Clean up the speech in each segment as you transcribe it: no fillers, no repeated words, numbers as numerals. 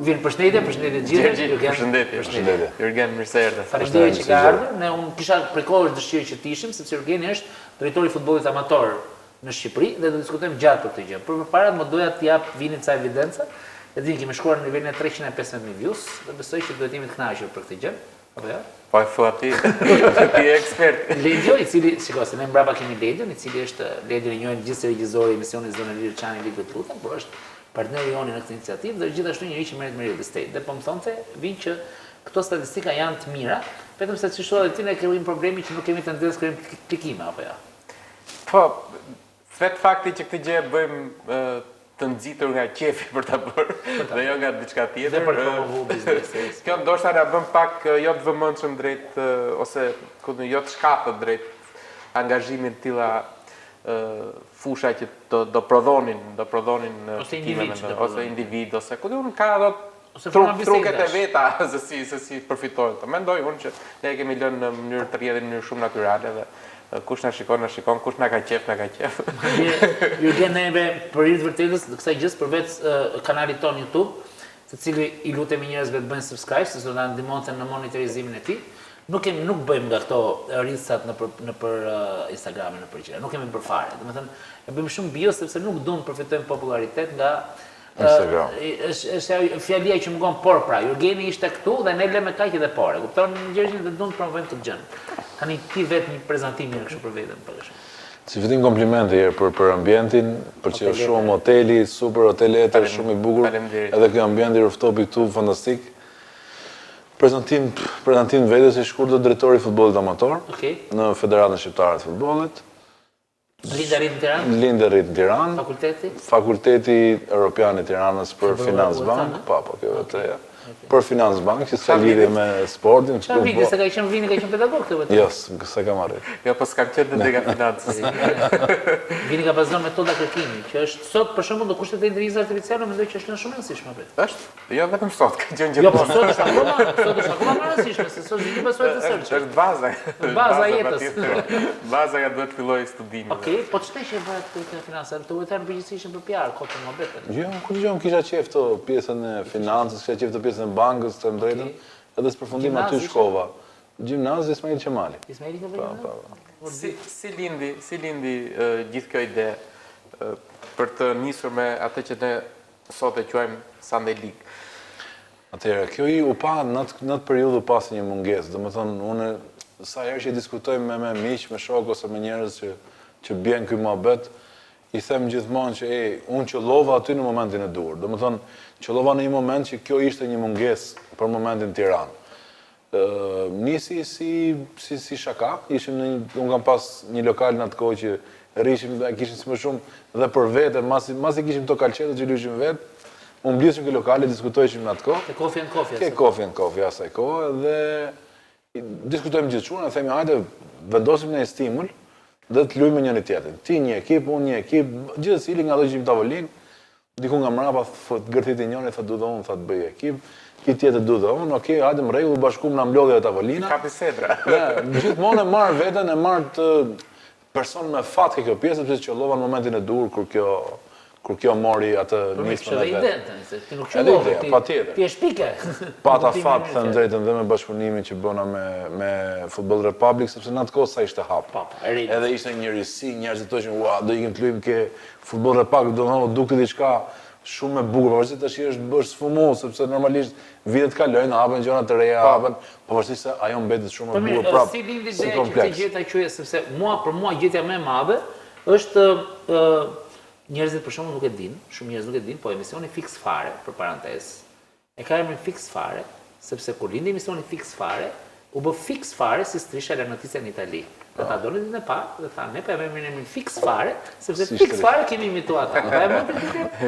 Vjen përshëndetje gjithë. Përshëndetje. Jurgen, mirë se erdhe. Faleminderit që ka ardhur. Ne unë kisha prej kohësh dëshirë që të ishim, sepse Jurgeni është drejtori i futbollit amator në Shqipëri dhe do të diskutojmë gjatë për këtë gjë. Por përpara më doja të jap vinin ca evidencë. E di kemi shkuar në nivelin e 350.000 views dhe besoj që duhet jemi të kënaqur për këtë gjë. Apo jo? Po e thua ti, ti je ekspert. Lexo i cili, shikoj se ne mbrapa kemi Lexon, i cili është Lexon i njohur gjithsesi regjizori i emisionit Zona Lirë Çani Live të Lutem, por është partneri joni në këtë iniciativë dhe gjithashtu njëri që merret me real estate. Dhe po më thonte vinë që këto statistika janë të mira, vetëm se si thua ti ne kemi problemi që nuk kemi tendencë të krijojmë klikime apo jo. Po, vet fakti që këtë gjë bëjmë të nxitur nga qefi për ta bërë dhe jo nga diçka tjetër. Dhe për promovu biznesi. Kjo ndoshta na bën pak jo të vëmendshëm drejt ose jo të shkatët drejt angazhimit të tilla fusha që do prodhonin ose individ ose ku diun ka ato truket e veta se si përfitojnë. Mendoj unë që ne kemi lënë në mënyrë të rrjedhë në mënyrë shumë natyrale dhe kush na shikon, kush na ka qef, na ka qef. Jurgen, neve për hir të vërtetës të kësaj gjës përveç kanalit ton YouTube, të cili i lutemi njerëzve të bëjnë subscribe, se do na ndihmonte në monitorizimin e tij. Nuk bëjmë nga këto reelsat nëpër Instagramin nëpër gjëra. Nuk kemi bërë fare. Domethënë e bëjmë shumë bio sepse nuk duam të përfitojmë popularitet nga Instagram. Është fjalia që mungon por pra. Jurgeni ishte këtu dhe ne lëmë kaq edhe por. E kupton gjërin dhe duam të promovojmë këtë gjë. Tani ti vetë një prezantim mirë kështu për veten për shkak. Si fillim komplimente për ambientin, për që është shumë hoteli, super hotel etër, shumë i bukur. Edhe ky ambienti rooftop këtu fantastik. Prezantim vetes i shkurtër drejtori i futbollit amator në Federatën Shqiptare të Futbollit. Lindë rrit në Tiranë? Lindë rrit në Tiranë. Fakulteti? Fakulteti Europian i Tiranës për Financbank. Po, kjo vetëja. Për Financbank, që s'ka lidhje me sportin. Çfarë vini, se ka qenë pedagog këtë vetë? Jo, s'e kam arrit. Jo, po s'kam qenë në nga financës. Vini ka bazuar metoda kërkimi, që është sot për shembull do kushtet e inteligjencës artificiale mendoj që është shumë e rëndësishme apo? Është? Jo vetëm sot, ka qenë gjithmonë. Jo, po sot është akoma më rëndësishme, se sot vini pasojë të sërçit. Është baza. Baza e jetës. Baza ja duhet filloj studimin. Okej, po ç'të që bëhet këtë financë? Të vetë përgjithësisht për PR, kohë mohabet. Jo, kur jam kisha qejf të pjesën e financës, kisha qejf të pjesën e bankës, të drejtën, edhe së përfundim aty shkova. Gjimnazi Ismail Qemali. Ismail Qemali? Si lindi gjithë kjo ide për të nisur me atë që ne sot e quajmë Sunday League? Atëherë, kjo u pa në atë periudhë u pasi një mungesë. Domethënë, unë sa herë që diskutojmë me miq, me shok ose me njerëz që bjen ky mohabet, i them gjithmonë që unë qëllova aty në momentin e dur. Domethënë, qëllova në një moment që kjo ishte një mungesë për momentin Tiranë. Nisi si shaka, unë kam pas një lokal në atë kohë që rrishim, kishim si më shumë dhe për vete, masi kishim to kalqetet që lyshim vetë, unë mblisëm ke lokale, diskutojshim në atë kohë. Ke coffee and coffee. Ke coffee and coffee asaj kohë dhe diskutojmë gjithë çuna, themi hajde vendosim një stimul dhe të luajmë njëri tjetrin. Ti një ekip, unë një ekip, gjithsesi nga ato që jemi tavolinë, diku nga mrapa gërthiti njëri, tha du dhe unë, tha të bëj ekip, ki tjetër du dhe unë, okej, hajde më rregull, bashkum na mlodhja e tavolina. Kapi sedra. Gjithmonë e marr veten, e marr të person me fat kjo pjesë, sepse qëllova në momentin e dur kur kjo mori atë nismën e vet. Ti nuk qëllove, ti e shpike. Pata fat, thënë drejtën, dhe me bashkëpunimin që bëna me Football Republic, sepse në atë kohë sa ishte hap. Edhe ishte një risi, njerëzit thoshin, ua, do ikim të luajmë ke Football Republic, do të dukte diçka shumë e bukur, pavarësisht tash është sfumu, sepse normalisht vitet kalojnë, hapen gjëra të reja, pavarësisht se ajo mbetet shumë e bukur prapë. Si lindi ideja që të gjeta quhet, sepse për mua gjetja më e madhe është njerëzit për shembull nuk e dinë, shumë njerëz nuk e dinë, po emisioni Fix Fare, për parantezë, e ka emrin Fix Fare, sepse kur lindi emisioni Fix Fare, u bë Fix Fare si strisha la notizia në Itali. Dhe ta doni ditën e parë, dhe tha, ne pa emrin Fix Fare, sepse Fix Fare kemi imituar ata.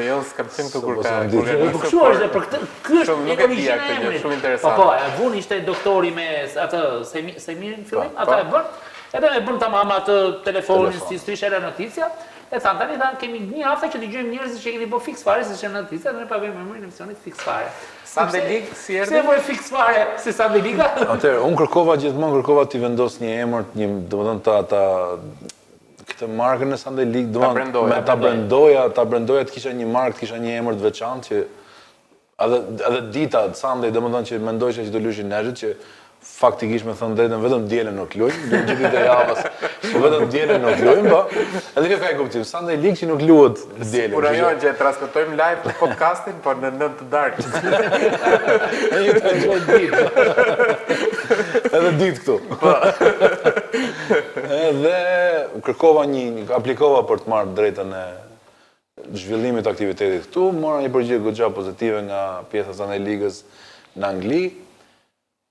Jo, s'kam qenë këtu kur ka. Po kështu është për këtë, ky është origjina e emrit. Shumë interesant. Po, e vuni ishte doktori me atë Semirin fillim, ata e bën. Edhe e bën tamam atë telefonin si strisha la notizia. E thanë tani kemi një hafte që dëgjojmë njerëz që keni bë Fix Fare si shënë noticia, dhe ne pa vëmë emrin e emisionit Fix Fare. Sunday League si erdhi? Se vë Fix Fare si Sunday League? Atëherë, unë gjithmonë kërkova t'i vendos një emër, domethënë këtë markën e Sunday League, domethënë ta brendoja, të kisha një markë, të kisha një emër të veçantë që edhe dita, Sunday, domethënë që mendojshë që do luajë njerëzit që faktikisht me thënë drejtën vetëm dielën nuk luajnë, në gjithë të javës, po vetëm dielën nuk luajnë, po. Edhe kjo ka kuptim. Sunday League që nuk luhet dielën. Kur ajo që transmetojmë live podcastin, po në 9 të darkë. Edhe ditë këtu. Edhe kërkova aplikova për të marrë drejtën e zhvillimit të aktivitetit këtu, mora një përgjigje goxha pozitive nga pjesa e Sunday Ligës në Angli.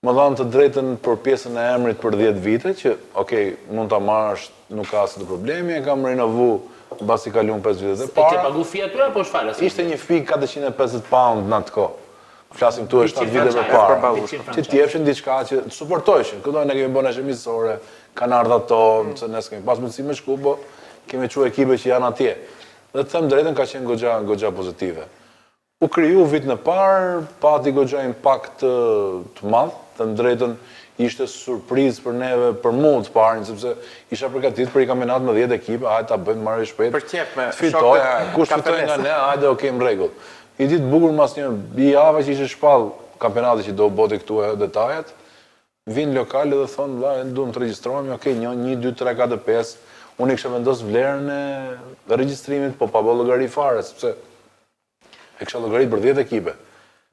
Më dhanë të drejtën për pjesën e emrit për 10 vite, që, mund të marrësh, nuk ka asë të problemi, e kam rinovu basi kalun 5 vitet e para. E ke pagu fija atyre, apo shfalës? Ishte një fik 450 pound në atë kohë. Flasim tu e 7 vite për para. Që t'jepshin diçka që të suportojshin. Këto ne kemi bënë shemisore, kanë ardha tonë, se ne s'kemi pas mundësi me shku, po kemi qu ekipe që janë atje. Dhe të them drejtën ka qenë goxha pozitive. U kriju vit në parë, pati goxha impakt të madh, të drejtën ishte surprizë për neve, për mu të parin, sepse isha përgatit për i kampionat me 10 ekipe, hajde ta bëjmë marrë shpejt. Për qef me fitoj, kush fitoj nga ne, hajde më rregull. I ditë bukur mas një javë që ishte shpall kampionati që do boti këtu e detajet, vinë lokale dhe thonë, vlla, duam të regjistrohemi, 1, 2, 3, 4, 5, unë i kisha vendos vlerën e regjistrimit, po pa bë llogari fare, sepse e kisha llogarit për 10 ekipe.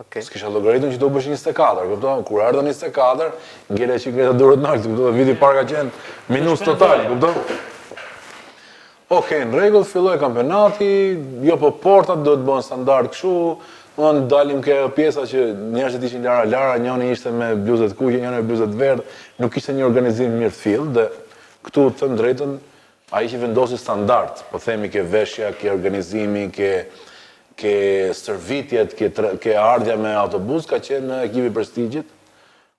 S'kisha llogaritun që do bësh 24, kupton? Kur ardhën 24, ngele që ngeta durët nalt, kupton? Viti parë ka qenë minus total, kupton? Në rregull, filloi kampionati, jo po portat do të bëhen standard kështu, unë dalim ke pjesa që njerëzit ishin lara, njëri ishte me bluzet kuqe, njëri me bluzet verdh, nuk ishte një organizim mirë të fill, dhe këtu të them drejtën, ai që vendosi standard, po themi ke veshja, ke organizimi, ke stërvitjet, ke ardhja me autobus, ka qenë ekipi prestigjit,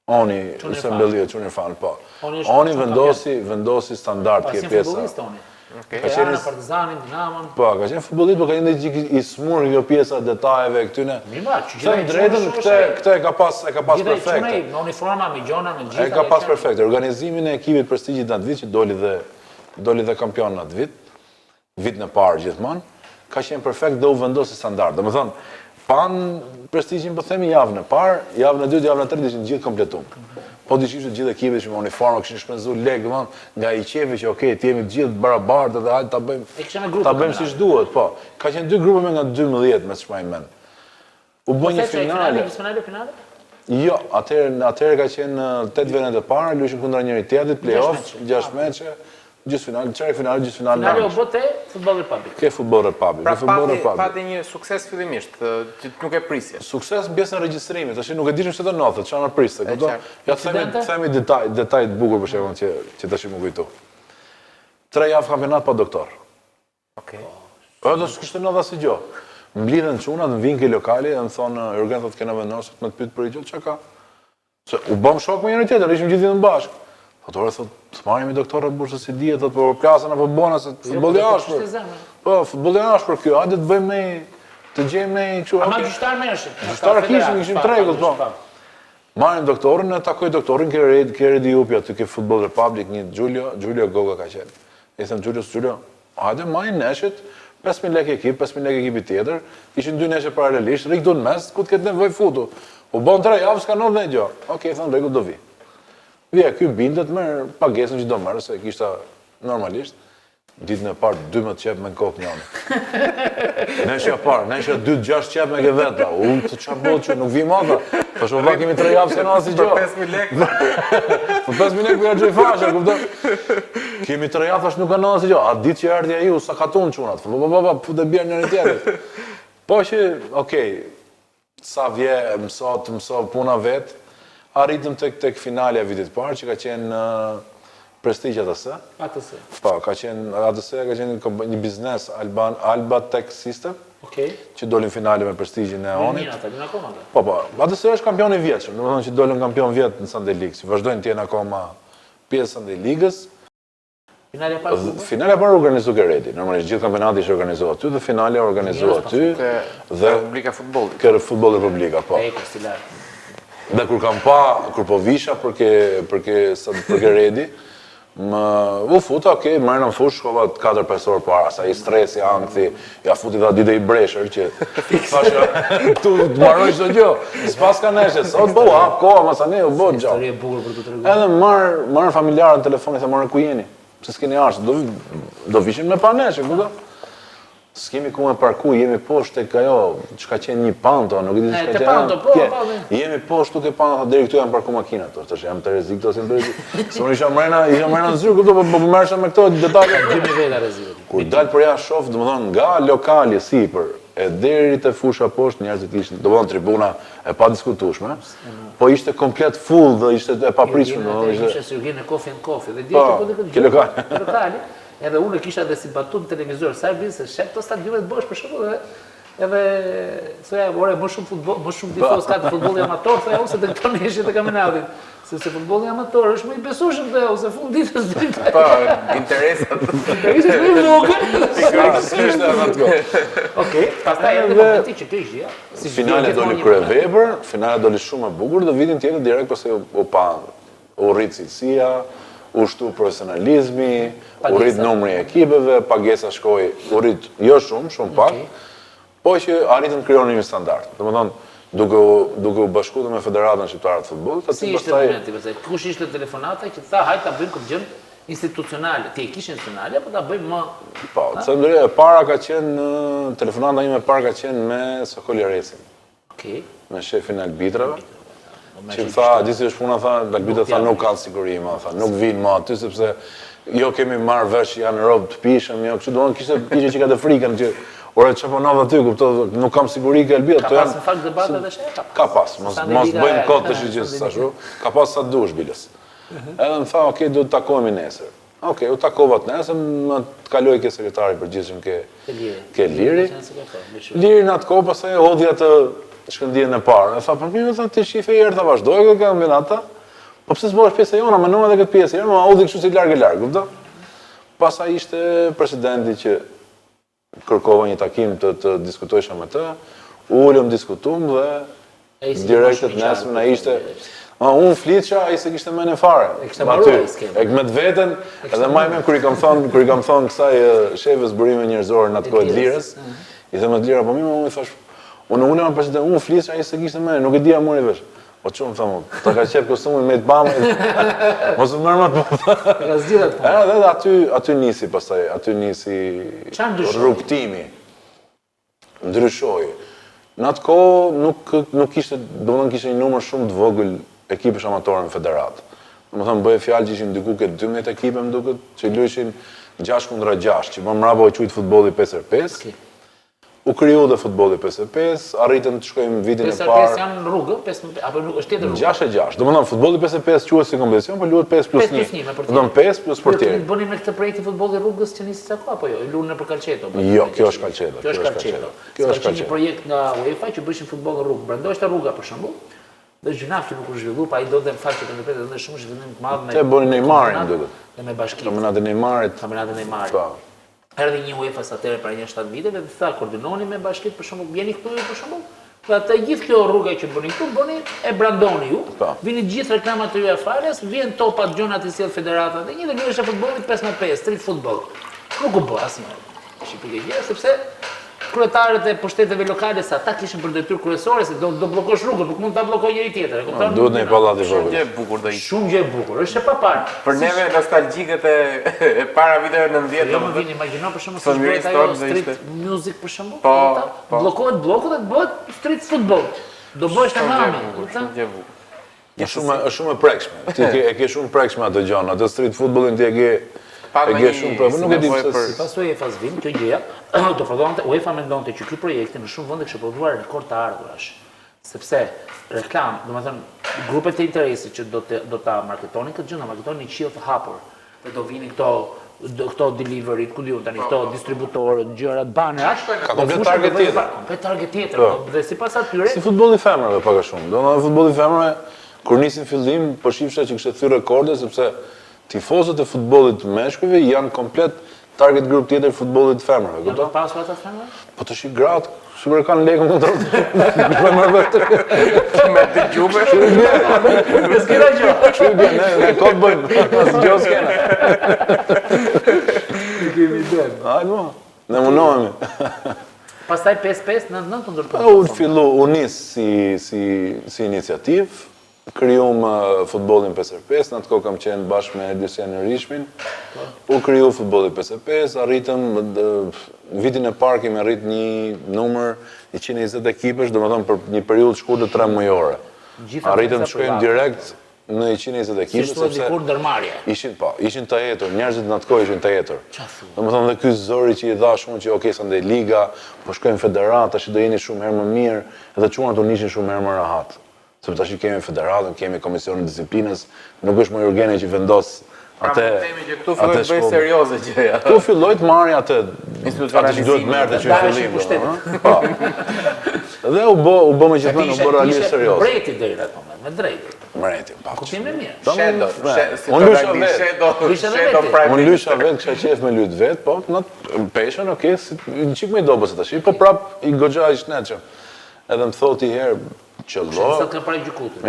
Oni, se mbellia, Çunir Fan, po. Oni vendosi standard ke pjesa. Pas një futbolist, Oni. Ka Partizanin, Dinamon. Po, ka qenë futbolist, po ka qenë dhe i smur kjo pjesa detajeve këtyne. Thëmë drejtën, këtë e ka pas perfekte. Me uniforma, me gjona, me gjitha. E ka pas perfekte. Organizimin e ekipit prestigjit në atë vit, që doli dhe kampion në atë vit në parë gjithmonë, ka qenë perfekt dhe u vendosi standard. Dhe më thonë, pan prestigjin po themi javën e parë, javën e dytë, javën e tretë ishin gjithë kompletum. Po dishim të gjithë ekipet që me uniforma kishin shpenzuar lekë, nga i qefi që të jemi të gjithë barabartë dhe hajde ta bëjmë siç duhet, po. Ka qenë 2 grupe me nga 12 me çfarë mend. U bë një finale. Jo, atëherë ka qenë 8 vendet e para, luajshin kundër njëri tjetrit, play-off, 6 meçe. Gjysmëfinale, çerek finale, gjysmëfinale. Finale u bë te Football Republic. Ke Football Republic. Pra pati një sukses fillimisht, që nuk e prisje. Sukses në pjesën e regjistrimit, tash nuk e dishim se do ndodhte, çfarë na priste, kupton? Ja themi detaj të bukur për shembull që tash më kujto. 3 javë kampionat pa doktor. Okej. Po do të kishte ndodha si gjë. Mblidhen çunat, vinë ke lokali dhe më thonë Jurgen thotë kena vendosur të më pyet për gjë, çka ka? Se u bëm shok me njëri tjetër, ishim gjithë në bashkë. Fotore thotë, të marrimi doktorët burse si dije, thotë, po plasën apo bona, se futbolli ashpër. Po, futbolli ashpër kjo, hajde të bëjmë të gjejmë ne kështu. Ama gjyqtar merrshim. Gjyqtar kishim tregullt, po. Marrim doktorin, e takoj doktorin, ke Redi Jupi aty, ke Football Republic, një Giulio Goga ka qenë. I them Giulio, hajde marrim neshit, 5.000 lekë ekip, 5.000 lekë ekipi tjetër, ishin 2 neshe paralelisht, rik du në mes, ku të ketë nevoj futu. U bon 3 javë, s'ka ndodhur ndonjë gjë. Okej, thënë rregull do vi. Vija, ky bindet merr pagesën që do merr, se kishta normalisht. Ditën e parë 12 qep me kokë njëri. Neshja parë, neshja 2-6 qep me ke vetë. Të çfarë bëhet që nuk vi madha. Po shoh valla kemi 3 javë se na si gjë. Për 5.000 lekë. Për 5.000 lekë për gjë fasha, kupton? Kemi 3 javë tash nuk kanë asnjë gjë. A ditë që erdhi ai u sa katun çunat. Futë bjer njëri tjetrit. Po që, okej, sa vje mëso puna vet. Arritëm tek finalja vitit parë, që ka qenë Prestigj ATS. ATS. Po, ka qenë një biznes Alba Tech System, që dolin finale me Prestigjin e Onit. Po, ATS është kampion i vjetshëm, domethënë që dolën kampion vjet në Sunday League, si vazhdojnë të jenë akoma pjesë Sunday League-s. Finalja parë organizuar ke Redi. Normalisht gjithë kampionati ishte organizuar aty dhe finalja organizuar aty dhe Republika Futbollit. Ke Football Republika, po. Dhe kur po visha për ke Redi, U futa, okej, mërë në fush, shkova 4-5 orë para, sa i stresi, ankthi, ja futi dha dite i breshër, që thashë, tu të marroj çdo gjë, s'pas ka neshe, sot bo, hap koha, masani, u bo gjallë. Histori e bukur për të treguar. Edhe marrë familjarën në telefon, i the marrë ku jeni, se s'keni ashtë, do vishim me pa neshe, kuda? S'kemi ku me parku, jemi poshtë tek ajo, çka qenë një panto, nuk e di çka qenë. Jemi poshtë tuk e panto, deri këtu janë parku makinat, tash jam të rrezik ose në rrezik. S'unë isha mrena në zyrë, kuptoj, po merresha me këto detaje. Gjimi veta rrezik. Kur dal për jashtë shoh, domethënë nga lokali sipër e deri te fusha poshtë njerëzit ishin, domethënë tribuna e padiskutueshme, po ishte komplet full dhe ishte e papritshme, domethënë ishte Sirgjen e Coffee and Coffee dhe dieti po të këtë lokali. Edhe unë kisha dhe si batut në televizor, sa e blinë se shep të stadionet bosh për shembull edhe thoya, ore, më shumë tifoz ka të futbolli amator, thoya unë se të këto neshje të kampionatit. Sepse futbolli amator është më i besueshëm te ose fund ditës drejt. Po, interesat. Interesat më i vogël. Sigurisht edhe atë. Okej, pastaj edhe momenti që kjo ishte, si finale doli kryevepër, finale doli shumë e bukur dhe vitin tjetër direkt pasi u pa u rrit cilësia, u shtu profesionalizmi, u rrit numri i ekipeve, pagesa shkoi, u rrit jo shumë pak, po që arritën krijonin një standard. Domethënë, duke u bashkuar me Federatën Shqiptare të Futbollit, aty pastaj momenti, pse kush ishte telefonata që tha hajt ta bëjmë këtë gjë institucionale, ti e kishe institucionale apo ta bëjmë më. Po, e para ka qenë telefonata ime e para ka qenë me Sokol Jaresin. Okej. Me shefin e arbitrave. Që më tha, disi është puna, tha, Albita tha, nuk kanë siguri, tha, nuk vinë ma aty, sepse jo kemi marrë vesh që janë robë të pishëm, jo, kështu doon kishte që ka të frikën, që, ore, që po navë aty, kuptohet, nuk kam siguri ke Albita. Ka pas në fakt debate dhe sheta? Ka pas, mos bëjmë kot të shqyqës, sashu, ka pas sa dush, bilës. Edhe më tha, okej, do të takohemi nesër. Okej, u takova të nesër, më të kaloj ke sekretari përgjithshëm ke Liri. Liri në atë kohë, pastaj hodhi atë shkëndijën e parë. E tha, për mime, ti shife i erë të vazhdoj këtë kampionata, po pse s'bohesh pjesë e jona, më nëmë edhe këtë pjesë e jona, më audhi kështu si largë, kupto? Pasa ishte presidenti që kërkova një takim të diskutojsha me të, ullëm, diskutum dhe direktet nesëm na ishte, unë flitësha, a i se kishte mene fare. E kishte marrua i skema. E me të veten, edhe majme kër i kam thonë kësaj shefës bërime njërzore në atë kohët Lirës, i dhe me të Lira, po mime unë i thash, unë me president, unë flisë, a i se kishte me, nuk e dija mori vesh. Po që më thamu, ta ka qep kostumin me të bamë, mos më mërë më të Ka zgjidhat po. Edhe aty nisi pastaj, aty nisi rrugtimi. Ndryshoi. Në atë kohë nuk ishte, domethënë kishte një numër shumë të vogël ekipesh amatore në federatë. Domethënë bëhe fjalë që ishin diku ke 12 ekipe më duket, që luajshin 6-6, që më mbrapa u quajt futbolli 5x5. U kriju dhe futbolli 5x5, arritën të shkojmë vitin e parë. 5x5 janë rrugë, apo është tjetër rrugë? 6x6. Domethënë futbolli 5x5 quhet si kompeticion, por luhet 5+1. Domethënë 5 plus portier. Bëni me këtë projekt i futbollit rrugës që nisi sa kohë apo jo? I lunë nëpër Calceto. Jo, kjo është Calceto. Kjo është një projekt nga UEFA që bëshin futboll në rrugë. Brenda është rruga për shembull. Dhe gjinaf që nuk u zhvillu, pa ai do të faqe të vërtetë dhe shumë zhvillim të madh me. Te bëni Neymarin duket. Dhe me bashkinë. Kampionatin e Neymarit. Kampionatin e Neymarit. Po. Erdhi një UEFA atëherë para një 7 viteve dhe tha koordinoni me bashkitë për shembull, vjeni këtu ju për shembull. Pra të gjithë kjo rruga që bëni këtu, bëni e brandoni ju. Vini gjithë reklamat të UEFA-s, vjen topat gjonat i sjell federata dhe një dhe luajë futbollit 5x5, street football. Nuk u bë asnjë. Shqipëria gjë sepse kryetarët e pushteteve lokale sa ata kishin për detyrë kryesore se do bllokosh rrugën, nuk mund ta bllokojë njëri tjetrin, e kupton? Duhet një pallat i vogël. Shumë gjë e bukur do ishte. Shumë gjë e bukur, është e paparë. Për neve nostalgjikët e para viteve 90. Jo më vjen, imagjino për shembull se bëhet ajo street music për shembull, po. Bllokohet bloku dhe bëhet street football. Do bësh ta mami, Shumë gjë e bukur. Është shumë e prekshme. Ti e ke shumë prekshme ato gjëra, atë street footballin ti e ke shumë problem, nuk e di pse. Sipas UEFA-s vin kjo gjëja, do fillonte UEFA mendonte që ky projekt në shumë vende kishte prodhuar rekord të ardhurash. Sepse reklam, domethënë grupet e interesit që do ta marketonin këtë gjë, do marketonin një qiell të hapur. Dhe do vinin këto delivery, ku diun tani këto distributorët, gjërat, banerat. Ka komplet target tjetër. Komplet target tjetër. Dhe sipas atyre, si futbolli i femrave pak a shumë. Domethënë futbolli i femrave kur nisin fillim, po shifsha që kishte thyrë rekorde sepse tifozët e futbollit të meshkujve janë komplet target group tjetër futbollit femrave, kupton? Janë pasur ata femra? Po të shih gratë, super kanë lekë më të femrave vetë. Me të gjume. Me s'kena gjë. Çu bie, ne kot bëjmë, as gjë s'kena. Ne kemi den. Hajde mo, ne mundohemi. Pastaj 5-5-9-9 të ndërtuar. U fillu, u nis si iniciativë, krijuam futbollin 5x5, në atë kohë kam qenë bashkë me Lucian Rishmin. U kriju futbolli 5x5, arritëm vitin e parë kemi arrit një numër 120 ekipesh, domethënë për një periudhë të shkurtër 3 mujore. Arritëm të shkojmë direkt në 120 ekipe sepse dikur ndërmarrje. Ishin të hetur, njerëzit në atë kohë ishin të hetur. Domethënë dhe ky zëri që i dhash unë që okay, sa ndej liga, po shkojmë federat, tash do jeni shumë herë më mirë, edhe çunat u nishin shumë herë më rahat. Sepse tash kemi federatën, kemi komisionin disiplinës, nuk është më Jurgeni që vendos atë. Themi që këtu filloi të bëj serioze gjëja. Këtu filloi të marrë atë që duhet merrte që në fillim. Po. Dhe u bë me gjithmonë u bë realisht serioz. Breti deri në atë moment, me drejtë. Mbreti, pa. Kuptim e mirë. Unë lysha vetë, kisha qef me lut vet, po në peshën, okay, një çik më i dobës tash, po prap i goxha i shnetshëm. Edhe më thotë një herë qëllo. Sa ka parë gjykutën.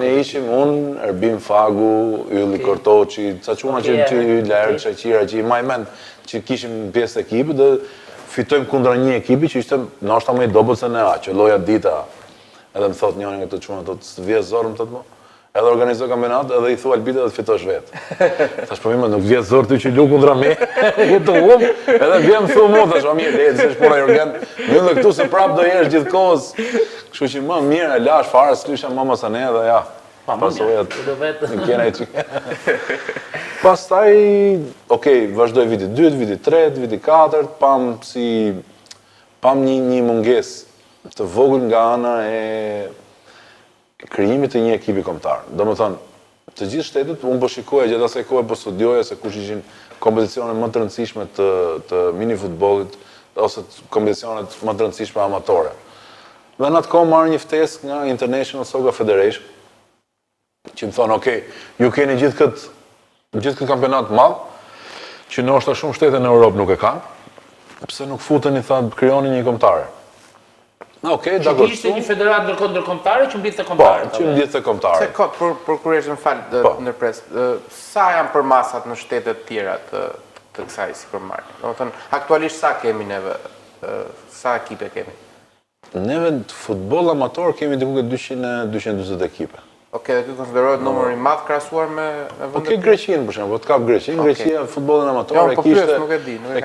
Ne ishim unë, Erbim Fagu, Ylli Kortoçi, ca çuna që Yler, Çaqira që i majmend që kishim pjesë të ekipit dhe fitojmë kundra një ekipi që ishte ndoshta më i dobët se ne, qelloja dita. Edhe më thotë njëri nga këto çuna, thotë vjes zorë më thotë mo. Edhe organizoj kampionat edhe i thua Albita dhe të fitosh vetë. Thash po nuk vjen zor ty që lu kundra me, këtu edhe vjen thu mua tash, o mirë, le të s'është puna Jurgen. Mbyll këtu se prap do jesh gjithkohës. Kështu që më mirë e lash fare s'lysha më mos anë edhe ja. Pasojat. Do vetë. Nuk kena çik. Pastaj, okay, vazhdoi viti 2, viti 3, viti 4, pam një mungesë të vogël nga ana e krijimit të një ekipi kombëtar. Domethënë, të gjithë shtetet, unë po shikoja gjatë asaj kohe, po studioja se kush ishin kompeticionet më të rëndësishme të mini futbollit ose kompeticionet më të rëndësishme amatore. Dhe në atë kohë marrë një ftesë nga International Soccer Federation, që më thonë, okay, ju keni gjithë këtë kampionat madh, që ndoshta shumë shtete në Europë nuk e kanë, pse nuk futeni, tha, krijoni një kombëtare. Okej, dakor. Që ishte një federat ndërkombëtare që mblidhte kombëtare. Po, që mblidhte kombëtare. Se kot për kurrëshën fal ndërpres. Sa janë përmasat në shtetet tjera të kësaj sipërmarrje? Domethënë, aktualisht sa kemi neve? Sa ekipe kemi? Neve në futboll amator kemi diku 240 ekipe. Okej, dhe ky konsiderohet numër i madh krahasuar me vendet. Okej, Greqinë për shembull, të kap Greqinë, Greqia futbollin amator e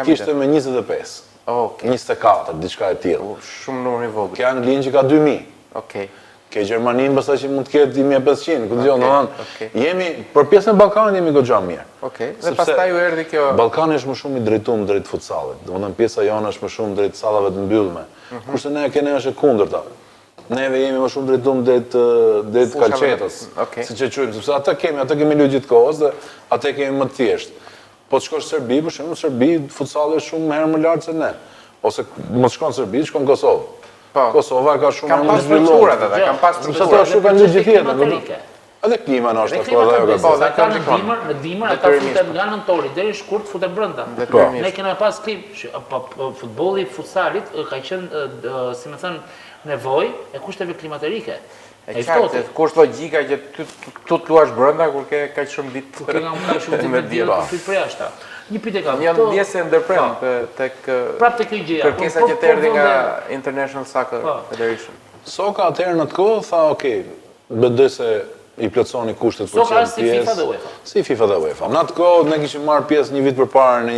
kishte me 25. Okej. 24, diçka e tillë. Shumë numër i vogël. Ke Anglinë që ka 2000. Okej. Ke Gjermaninë pastaj që mund të ketë 1500, ku dijon, domethënë, jemi për pjesën e Ballkanit jemi goxha mirë. Okej. Dhe pastaj u erdhi kjo. Ballkani është më shumë i drejtuar drejt futsallit. Domethënë pjesa jone është më shumë drejt sallave të mbyllme. Kurse ne kemi është e kundërta. Neve jemi më shumë drejtuar drejt kalçetës. Siç e quajmë, sepse ata kemi lut gjithkohës dhe atë kemi më të thjeshtë. Po të shkosh në Serbi, për shembull, Serbi futsalli është shumë herë më lart se ne. Ose mos shkon në Serbi, shkon në Kosovë. Po. Kosova ka shumë më zhvilluar ata, kanë pas struktura. Ata kanë një gjë tjetër. Edhe klima në është ato edhe ajo. Po, ata në dimër ata futen nga nëntori deri në shkurt futen brenda. Ne kemi pas klim, futbolli, futsalit ka qenë, si më thënë, nevojë e kushteve klimaterike. E qartë, kusht logjika që tu të luash brenda kur ke kaq shumë ditë. Kur ke nga shumë ditë me diell, ku fyt për jashtë. Një pyetje kam. Një pjesë e ndërprerëm tek prap tek kjo gjëja. Kërkesa që të erdhi nga International Soccer Federation. Soka atëherë në atë kohë tha, okay, mendoj se i plotësoni kushtet për Soka si FIFA dhe UEFA. Si FIFA dhe UEFA. Në atë kohë ne kishim marrë pjesë një vit përpara në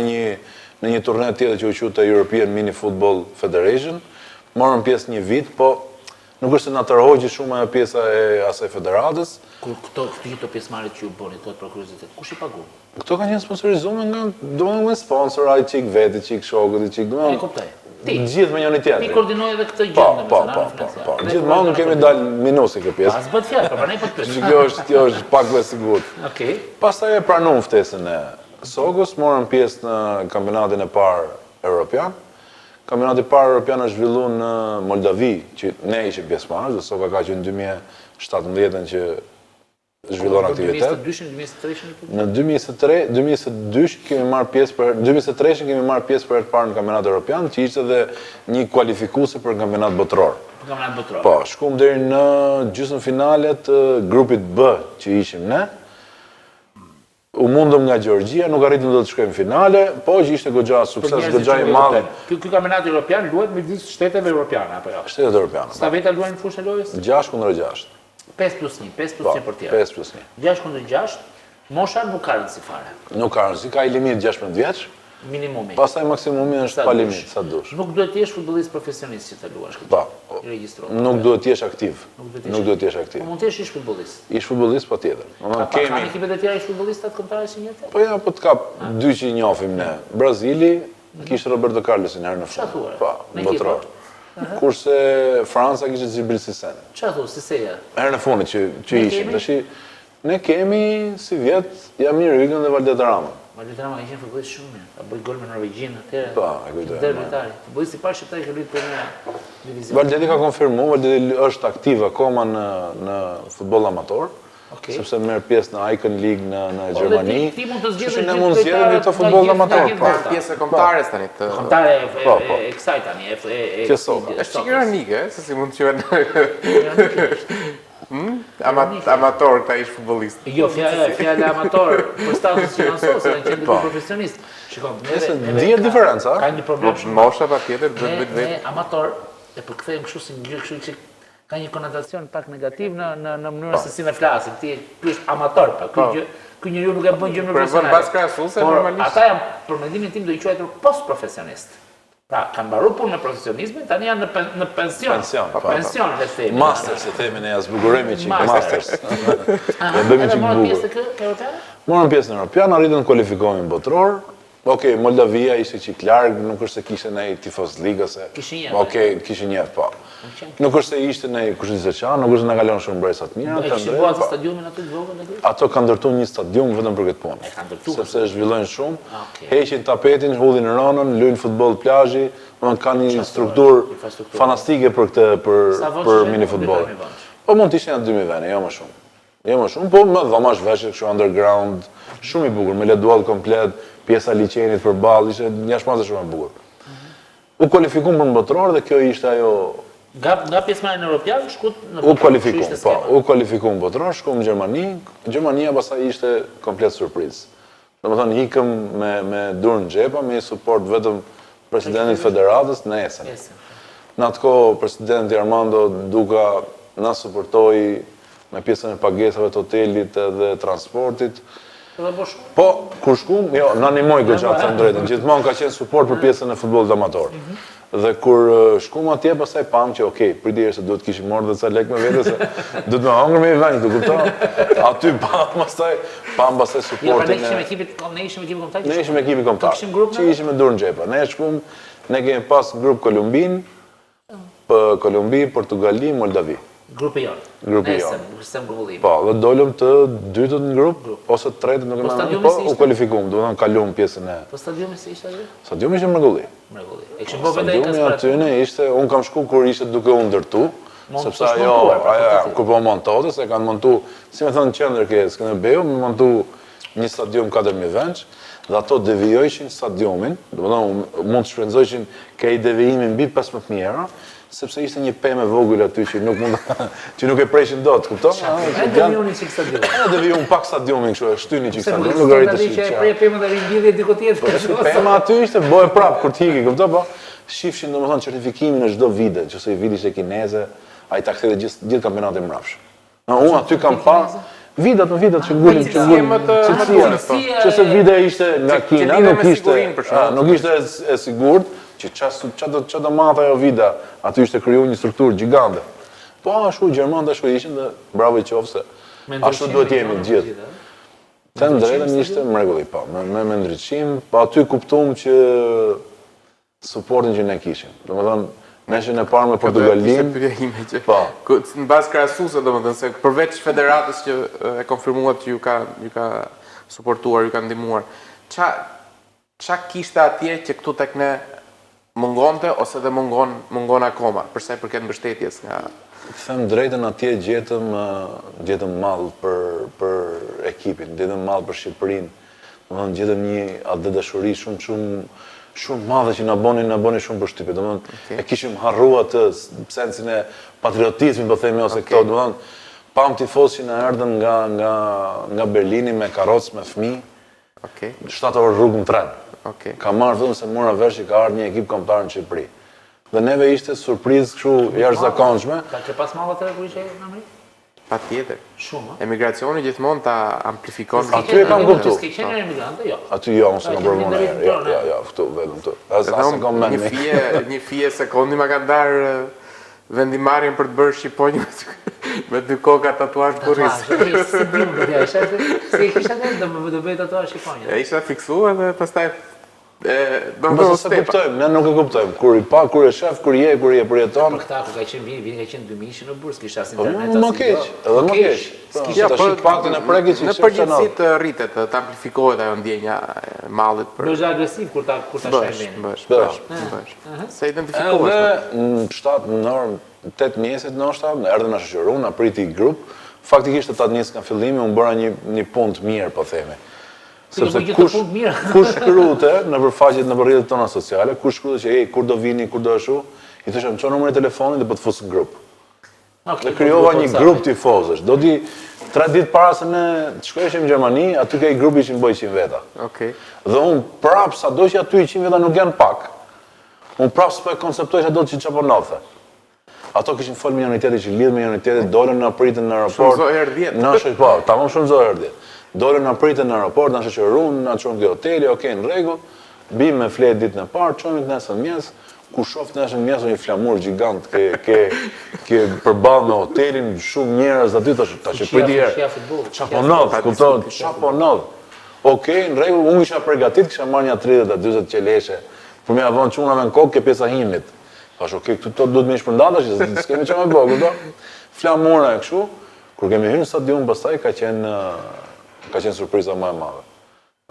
një turne tjetër që u quajte European Mini Football Federation. Morëm pjesë një vit, po nuk është se na tërhoqi shumë ajo pjesa e asaj federatës. Kur këto pjesëmarrjet që ju bëni tot për kuriozitet, kush i pagon? Këto kanë qenë sponsorizuar nga sponsor, ai çik vetë, çik shokët, çik domethënë. E kuptoj. Gjithë me njëri tjetrin. Ti koordinoj edhe këtë gjë Po. Gjithmonë kemi dalë minusi kjo pjesë. As bëhet fjalë, për ne po të pyes. Kjo është pak më sigurt. Okej. Pastaj e pranuam ftesën e Sogos, morëm pjesë në kampionatin e parë evropian. Kampionati i parë evropian është zhvilluar në Moldavi, që ne ishim pjesëmarrës, dhe Soka ka qenë në 2017 që zhvillon aktivitet. 2022-2023? Në 2022 kemi marrë pjesë për 2023 kemi marrë pjesë për herë të parë në kampionat evropian, që ishte edhe një kualifikuese për kampionat botëror. Kampionat botëror. Po, shkum deri në gjysmëfinalet grupit B që ishim ne. U mundëm nga Gjeorgjia, nuk arritëm do të shkojmë finale, po që ishte goxha sukses, goxha i madh. Ky kampionat evropian luhet midis shteteve europiane apo jo? Shtetet europiane. Stafeta luajnë në fushën e lojës? 6-6. 5+1 për tjerë. 5+1. 6-6, mosha nuk ka rëndësi fare. Nuk ka rëndësi, ka i limit 16 vjeç. Minimumi. Pastaj maksimumi është pa limit, sa dush. Nuk duhet të jesh futbollist profesionist që të luash këtë. Po. Nuk duhet të jesh aktiv. Nuk duhet të jesh aktiv. Po mund të jesh ish futbollist. Ish futbollist patjetër. Kemi kanë ekipet e tjera ish futbollistat kombëtarë që njëjtë? Po ja, po të kap dy që i njohim ne. Brazili kishte Roberto Carlosin herën e fundit. Po, botror. Kurse Franca kishte Djibril Cissé. Çfarë thua, Cissé? Herën e fundit që ishim. Tash ne kemi si vjet Jamir Hygën dhe Valdet Rama. Valdet Rama ka qenë futbollist shumë mirë. Ka bëj gol me Norvegjin atëherë. Po, e kujtoj. Derbitari. Futbollisti i parë shqiptar që luajti për në divizion. Valdeti ka konfirmuar, Valdeti është aktiv akoma në futboll amator. Sepse merr pjesë në Icon League në Gjermani. Ti mund të zgjedhësh ne mund të zgjedhim të futboll amator. Po, pjesë e kombëtares tani të. Kombëtare e kësaj tani, Është ironike, se si mund të quhen amator këta ish futbollist. Jo, fjala amator për status finansos, se janë qenë profesionist. Shikoj, dihet diferenca. Ka një problem. Mosha patjetër duhet bëj vetë. Amator e përkthejmë kështu si një kështu që ka një konotacion pak negativ në mënyrën se si ne flasim. Ti je amator, pa ky njeriu nuk e bën gjë në profesionale. Për pas krahasuese normalisht. Ata janë për mendimin tim do i quajtur post profesionist. Pra, kanë mbaruar punën në profesionizmin, tani janë në pension. Pension, le të themi. Masters, e themi ne, zbukurojmë çik masters. Ne bëjmë çik bukur. Pjesë të europiane? Morëm pjesë në europian, arritëm të kualifikohemi botëror. Okej, Moldavia ishte çik larg, nuk është se kishte ndaj tifoz ligës. Okej, kishin një po. Nuk është se ishte ndaj kush di se çfarë, nuk është se na kalon shumë bresa të mira, të drejtë. Po, stadiumin aty të vogël aty? Ato kanë ndërtuar një stadium vetëm për këtë punë. Sepse zhvillojnë shumë, heqin tapetin, hudhin rënën, luajnë futboll plazhi, domethënë kanë një strukturë fantastike për këtë për mini futboll. Po mund të ishin atë 2000 vende, jo më shumë. Jo më shumë, po më dhamash veshje kështu underground, shumë i bukur, me leduall komplet, pjesa liçenit përballë, ishte jashtëmazë shumë e bukur. U kualifikuam për botror dhe kjo ishte ajo. Nga pjesëmarrja në Europian shkut në U kualifikuam, po, u kualifikuam botror, shkuam në Gjermani. Gjermania pastaj ishte komplet surprizë. Domethënë ikëm me durë në xhepa, me suport vetëm presidentit federatës në Essen. Në atë kohë presidenti Armando Duka na suportoi me pjesën e pagesave të hotelit dhe transportit. Po, kur shkum, jo, në animoj goxha të drejtën, gjithmonë ka qenë suport për pjesën e futbollit amator. Dhe kur shkum atje, pastaj pam që, okej, priti se duhet kishim marrë dhe ca lek me vete, se duhet me hongër me i veni, të kupton? Aty pam pastaj suportin e... Ne ishim ekipi kombëtar? Ne ishim ekipi kombëtar, që ishim me durë në xhepa. Ne shkum, ne kemi pas grup Kolumbin, Kolumbi, Portugali, Moldavi. Grupi jonë. Grupi jonë. Sistem grumbullim. Po, dhe dolëm të dytët në grup, ose të tretët nuk e më po, u kualifikuam, do të kalum pjesën e... Po stadiumi si ishte aty? Stadiumi ishte mrekulli. E kishim bërë vetë stadiumi aty ne ishte, unë kam shku kur ishte duke u ndërtu, sepse ajo, kur po montote, se kanë montu, si me thënë në qendër ke Skënderbeu, me montu një stadium 4000 vendsh, dhe ato devijojshin stadiumin, do të thonë mund të shpenzojshin ke i devijimi mbi 15000 euro, sepse ishte një pemë e vogël aty që nuk mund që nuk e preshin dot, kupton? Devijoni çik stadium. Devijun pak stadiumin kështu, e shtyni çik stadium, nuk arritë të shihë. Prej pemën dhe rimbidhje diku tjetër. Pema aty ishte bëhe prap kur të hiki, kupton po? Shifshin domethënë certifikimin në çdo vite, nëse i viti ishte kineze, ai ta kthej gjithë kampionatin mbrapsh. Unë aty kam pa vitet që ngulin që se vite ishte nga Kina, nuk ishte e sigurt, që që do matë ajo vida, aty ishte kriju një strukturë gjigande. Po, ashtu, Gjermanë ashtu ishin dhe bravo i qofë se ashtu duhet jemi gjithë. Të ndrejtën ishte mrekulli, po, me ndryqim, po aty kuptum që supportin që ne kishim. Do më thënë, neshin e parë me Portugalim. Në bazë krahasuese, do më thënë, se përveç federatës që e konfirmuat që ju ka suportuar, ju ka ndihmuar, qa kishte atje që këtu tek ne mungonte ose dhe mungon akoma, përsa i përket mbështetjes nga... Them drejtën, atje gjetëm mall për ekipin, gjetëm mall për Shqipërinë. Domethënë gjetëm një atë dashuri shumë madhe që na boni shumë përshtypje. Domethënë e kishim harruar atë sensin e patriotizmit, po themi, ose këto, domethënë pam tifozë që na erdhën nga Berlini me karrocë me fëmijë. 7 orë rrugë në tren. Ka marrë vetëm se mora vesh që ka ardhur një ekip kombëtar në Shqipëri. Dhe neve ishte surprizë kështu jashtëzakonshme. Ka ke pas mall atëherë kur ishe në Amerikë? Patjetër. Shumë. Emigracioni gjithmonë ta amplifikon. Aty e kam kuptuar. S'ke qenë emigrante, jo. Aty jo, unë s'kam bërë më herë. Ja, këtu vetëm këtu. Asë kam mend. Një fije sekundi ma ka ndarë vendimarrjen për të bërë shqiponjë me 2 koka tatuazh burris. Si dim, se kisha do bëj tatuazh shqiponjë. E isha fiksuar dhe pastaj se kuptojmë, ne nuk e kuptojmë. Kur e shef, kur je përjeton. Për këta, kur ka qenë vini, ka qenë 2000 në burës, kisha as internet. Më keq, edhe më keq. Tash paktën e prekit që në përgjithësi të rritet, të amplifikohet ajo ndjenja e mallit për. Bësh agresiv kur ta shajmë. Bësh. Se identifikohesh. Edhe në 7 orë, 8 mjeset ndoshta, erdhën na shoqëruan, na priti grup. Faktikisht ata nis nga fillimi, unë bëra një punë të mirë, po themi. Sepse kush shkruante në përfaqet në rrjetet tona sociale, kush shkruante që kur do vini, kur do ashu, i thosha më çon numrin e telefonit dhe po të fus në grup. Dhe krijova një grup tifozësh. Do di 3 ditë para se ne të shkoheshim në Gjermani, aty ka i grupi ishin bëj 100 veta. Dhe unë prap sado që aty 100 veta nuk janë pak. Unë prap s'po e konceptoja do që çapo nothe. Ato kishin fol me unitetin që lidh me unitetin, dolën na pritën në aeroport. Shumë herë 10. Na po, tamam shumë herë 10. Dolën na pritën në aeroport, na shoqëruan, na çon ke hoteli, në rregull. Bim me fletë ditën e parë, çojmë nesër mëngjes, ku shoh nesër mëngjes një flamur gjigant ke përballë me hotelin, shumë njerëz aty tash e priti herë. Çaponov, kupton, çaponov. Në rregull, unë isha përgatitur, kisha marrë një 30-40 qeleshe. Për më avon çunave në kokë ke pjesa himit. Thash, këtu duhet më shpërndatash, s'kemi çfarë më bëj, kupton? Flamura kështu, kur kemi hyrë në stadium, pastaj ka qenë surpriza më e madhe.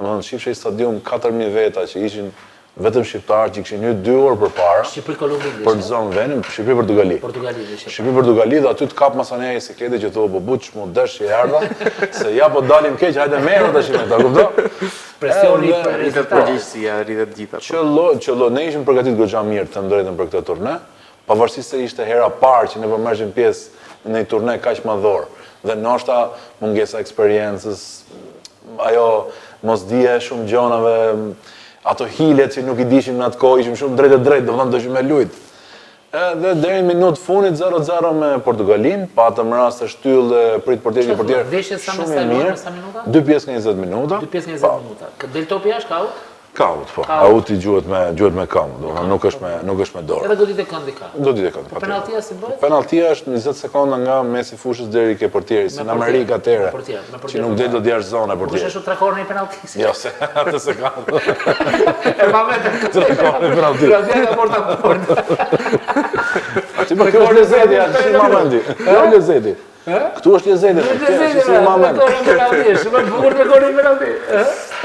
Domethënë shifshe i stadium 4000 veta që ishin vetëm shqiptarë që kishin hyrë 2 orë përpara. Shqipëri-Kolumbi. Për të zonë vendin, Shqipëri-Portugali. Portugali dhe aty të kap masaneja i sekleti që thua po buç mu desh që erdha, se ja po dalim keq, hajde merru tash me ta, kupton? Presioni për rritet përgjegjësia, rritet gjitha. Qëllo, ne ishim përgatitur goxha mirë të drejtën për këtë turne, pavarësisht se ishte hera parë që ne po merreshim pjesë në një turne kaq madhor. Dhe ndoshta mungesa eksperiencës, ajo mosdija shumë gjonave, ato hilet që nuk i dishim në atë kohë, ishim shumë drejt, domethënë do ishim me lut. Edhe deri në minutë fundit 0-0 me Portugalin, patëm rast të shtyll dhe prit portieri shumë i mirë. 2 pjesë nga 20 minuta. 2 pjesë nga 20 minuta. Del topi jashtë ka out? Ka out, po. Outi gjuhet me këmbë, domethënë nuk është me dorë. Edhe godit e këndi ka. Godit e këndi. Penaltia si bëhet? Penaltia është 20 sekonda nga mesi fushës deri ke portieri, si në Amerikë atëherë. Që nuk del dot jashtë zonë portieri. Kush është trakorni i penaltisë? Jo, se atë se ka. E mamet trakorni i penaltisë. Penaltia ka porta. Aty më kjo është lezeti, aty si mamendi. Jo lezeti. Këtu është lezeti, si mamendi. Shumë bukur me gorin penalti.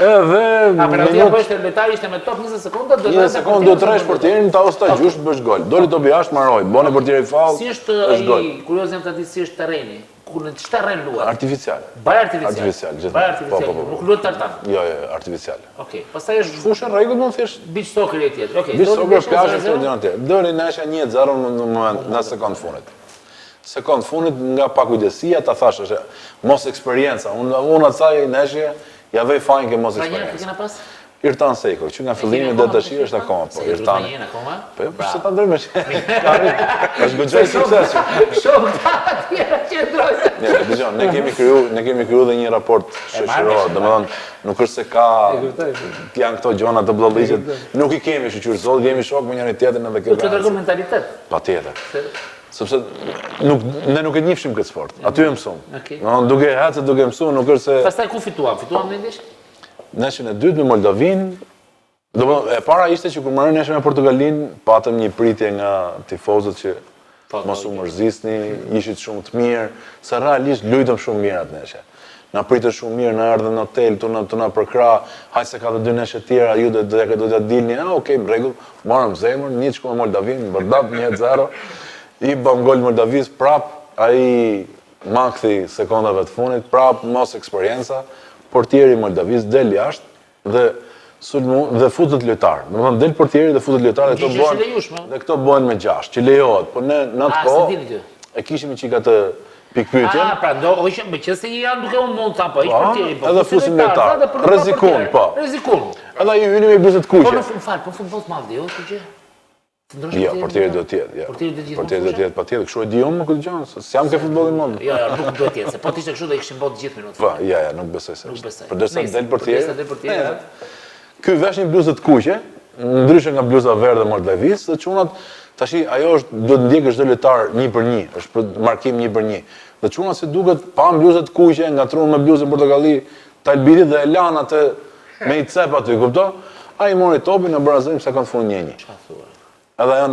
Edhe a penaltia po ishte detaj, ishte me top 20 sekonda, do të 20 sekondë do tresh portierin, ta ose ta gjush bësh gol. Doli topi jashtë, marroi, bone portieri faull. Si është ai kurioz jam ta di si është terreni? Ku në ç'terren luhet? Artificial. Baj artificial. Artificial. Baj artificial. Nuk luhet tartan. Jo, artificial. Okej. Pastaj është fushë rregull, mund thjesht beach soccer tjetër. Okej. Beach soccer plazh ekstraordinare. Doli nesha 1-0 në moment në sekond fundit. Sekond fundit nga pakujdesia ta thash është mos eksperjenca. Unë atsaj neshje ja vej fajin ke mos eksperiencë. Kena pas? Irtan Sejko, që nga fillimi dhe tash është akoma, po Irtan. Po, pse ta ndërmesh? Është goxhë sukses. Shumë ta tjera qendrojnë. Ne, dëgjon, ne kemi kriju dhe një raport shoqëror, domethënë nuk është se ka janë këto gjona të bllollëqet, nuk i kemi shoqërisht, kemi shok me njëri tjetrin edhe kjo. Kjo tregon mentalitet. Patjetër. Sepse ne nuk e njihshim këtë sport. Aty e mësuam. Domethënë duke ecë, duke mësuar, nuk është se pastaj ku fituam? Fituam mendish? Neshën e dytë me Moldovin, e para ishte që kur marrën neshën me Portugalin, patëm një pritje nga tifozët që mos u mërzisni, ishit shumë të mirë, se realisht lujtëm shumë mirë atë neshë. na pritët shumë mirë, na erdhën në hotel, të na përkra, hajtë se ka të 2 neshe tjera, ju do t'ja dilni, okej, m'rregull, marrëm zemër, 1-0 me Moldavin, bërdat 1-0, i bëm gol Moldavis, prap, ai makthi sekondave të fundit, prap, mos eksperienca, portieri Moldavis del jashtë dhe futet lojtar. Domethënë del portieri dhe futet lojtar dhe këto bëhen me 6, që lejohet, por ne në atë kohë e kishim çika të pikpyetjen. Pra hoqëm me qëse janë duke u mund ta po, portieri po. Edhe fusim lojtar. Rrezikun, po. Rrezikun. Edhe ju hynim me bluzët kuqe. Po në fal, po futboll të madh, jo kjo gjë. Jo, portieri do të jetë, ja. Portieri do të jetë patjetër, kështu e di unë më këtë gjë, se jam ke futbollin më. Jo, nuk duhet të jetë, se po ishte kështu do i kishim bërë gjithë minutë. Po, ja, nuk besoj se. Nuk besoj. Përderisa del portieri. Ky veshin bluzët kuqe, ndryshe nga bluza verdhe Moldavis, dhe çunat tash ajo është duhet ndjekësh çdo lojtar 1-1, është për markim 1-1. Dhe çunat si duket pa bluzët kuqe, ngatruan me bluzën portokalli, Talbiti dhe e lan atë me i cep aty, kupton? Ai mori topin në barazim sekond fund 1-1. Çfarë thua? Edhe ajo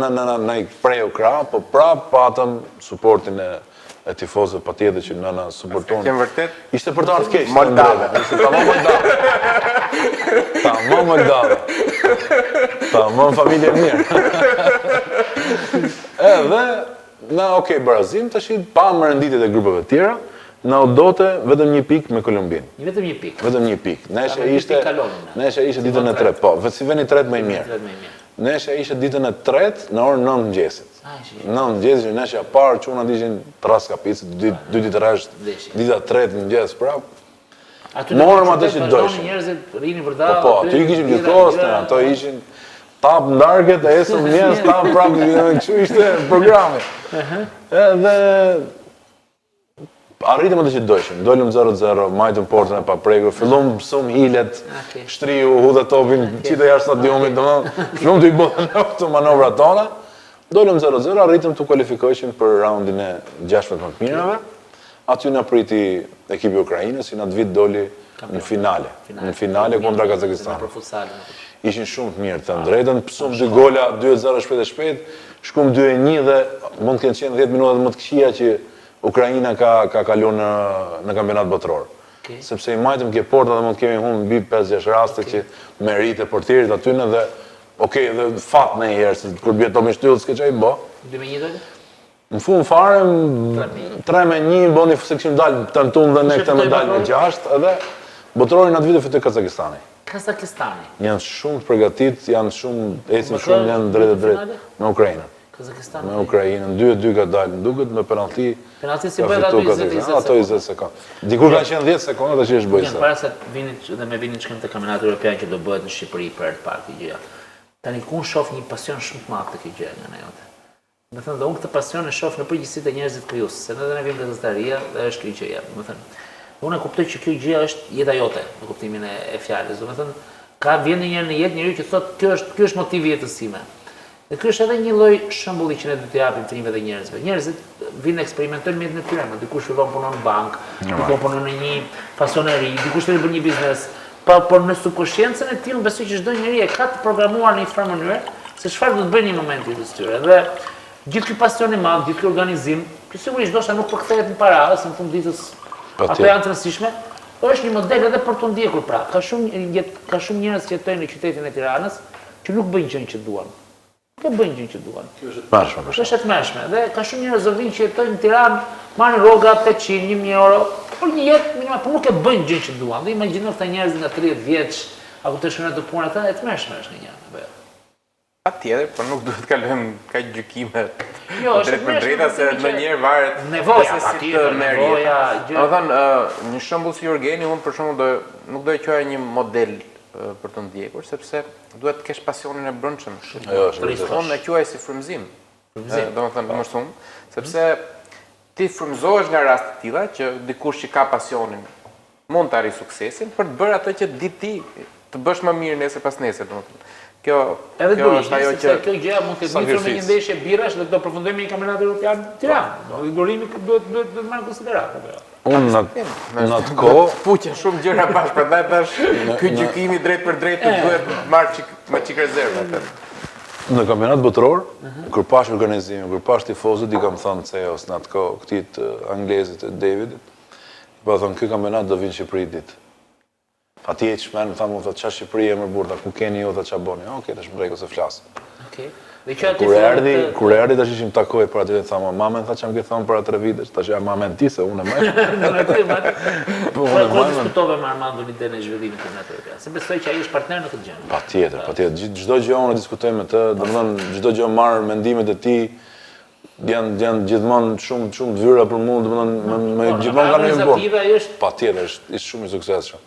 në i preu krah, po prap patëm suportin e tifozëve patjetër që na suporton. Kem vërtet? Ishte për të ardhur keq. Moldavë. Ishte tamam Moldavë. Tamam Moldavë. Tamam familje mirë. Edhe na barazim tash pa më renditjet e grupeve të tjera, na u dote vetëm 1 pikë me Kolumbinë. Vetëm 1 pikë. Vetëm 1 pikë. Nesha ishte ditën e tretë, po, vetë si veni tretë më i mirë. Nesha ishte ditën e tretë në orën 9 mëngjesit. 9 mëngjesit që nesha parë çunat ishin traskapicë, 2 ditë rresht, dita e tretë mëngjes prap. Morëm atë që dojshim. Njerëzit rinin vërtet. Po, aty kishim gjithkohës, ato ishin tap ndarket, esëm njerëz tap prap, kështu ishte programi. Edhe arritëm atë që dojshim, dolëm 0-0, majtëm portën e paprekur, fillum mësum hilet, shtriu, hudhe topin, qita jashtë stadiumit, fillum të i bëhen të manovrat tona, dolëm 0-0, arritëm të kualifikoheshim për raundin e 16 më të mirave, aty në priti ekipi Ukrajinës, si në atë vit doli në finale kundra Kazakistan. Ishin shumë të mirë të drejtën, pësum 2 gola, 2-0 shpejt, shkum 2-1 dhe mund të kenë qenë 10 minutat më të këqija që Ukrajina ka kalu në kampionat botror. Sepse i majtëm ke porta dhe mund të kemi humbë mbi 5-6 raste që merite portierit aty në dhe dhe fat në herë, se kur bje topin shtyllë s'ke që i bo. 2-1 dojtë? Në fund fare, 3-1, boni se këshim dalë të në tunë dhe ne këtë me dalë me 6, edhe botrorin atë vite fitoj Kazakistani. Kazakistani? Janë shumë të përgatit, janë shumë, ecin shumë, janë drejt me Ukrajinën. Me Ukrajinën, 2-2 ka dalë në duket, me penalti si bëjt ato 20 sekundë. Dikur ka qenë 10 sekundë, dhe që është bëjse. Para se dhe me vinin që kemë të kampionatit Europian që do bëhet në Shqipëri për të parë këtë gjëja. Tani ku shoh një pasion shumë të madh të këtë gjë nga ne jote. Do thënë, dhe unë këtë pasion e shoh në përgjithësi të njerëzit kryus, se ne vim gazetaria dhe është kjo gjëja. Do thënë, unë e kuptoj që kjo gjë është jeta jote, në kuptimin e fjalës. Do thënë, ka vjen një në jetë njeriu që thotë kjo është motivi i jetës sime. Dhe kjo është edhe një lloj shembulli që ne do t'i japim fëmijëve dhe njerëzve. Njerëzit vinë eksperimentojnë me jetën e tyre, dikush fillon punon në bank, dikush punon në një pasoneri, dikush tani bën një biznes. Por në subkonsciencën e tij unë besoj që çdo njeri e ka të programuar në një farë mënyrë se çfarë do të bëjë në momentin e jetës tyre. Dhe gjithë ky pasion i madh, gjithë ky organizim, që sigurisht ndoshta nuk përkthehet në para, ose në fund ditës ato janë të rëndësishme, është një model edhe për të ndjekur pra. Ka shumë njerëz që jetojnë në qytetin e Tiranës që nuk bëjnë gjën që duan. Nuk bëjnë gjën që duan. Kjo është e tmerrshme. Dhe ka shumë njerëz zëvin që jetojnë në Tiranë, marrin rroga 800, 1000 euro, por një jetë minimal, por nuk e bëjnë gjën që duan. Dhe imagjino këta njerëz nga 30 vjeç, apo të shkojnë të punë ata, e tmerrshme është një gjë. Patjetër, por nuk duhet të kalojmë kaq gjykime. Drejt për drejta se ndonjëherë varet nevoja, patjetër, nevoja. Domethënë, një shembull si Jurgeni, unë për shembull nuk do e quaja një model për të ndjekur, sepse duhet të kesh pasionin e brendshëm. Unë e quaj si frymëzim. Domethënë më shumë, sepse ti frymëzohesh nga raste të tilla që dikush që ka pasionin mund të arrijë suksesin për të bërë atë që di ti të bësh më mirë nesër pas nesër, domethënë. Kjo është ajo që kjo gjë mund të nisur me një ndeshje birash dhe do të përfundojmë një kampionat evropian në Tiranë. Durimi duhet të marrë konsiderat. Unë në atë kohë fuqen shumë gjëra bashkë, prandaj tash ky gjykimi drejt për drejt duhet marrë çik rezervë. Në kampionat botror, kur pash organizimin, kur pash tifozët, i kam thënë CEOs në atë kohë, këtij anglezit të Davidit, Po thonë, ky kampionat do vinë në Shqipëri ditë. Pa ti e çmen, thamë, thotë çfarë Shqipëri e më burta, ku keni ju, thotë ç'a bëni? Okej, tash mbrej ose flas. Okej. Dhe që aty kur erdhi tash ishim takoj për aty thamë, mamen tha çam ke thonë për 3 vite, tash ja mamen ti se unë më. Po unë diskutova me Armando në idenë e zhvillimit të natyrës. Se besoj që ai është partner në këtë gjë. Patjetër. Çdo gjë unë diskutoj me të, domethënë çdo gjë marr mendimet e tij janë gjithmonë shumë të vyra për mua, domethënë gjithmonë kanë një bon. Patjetër, është shumë i suksesshëm.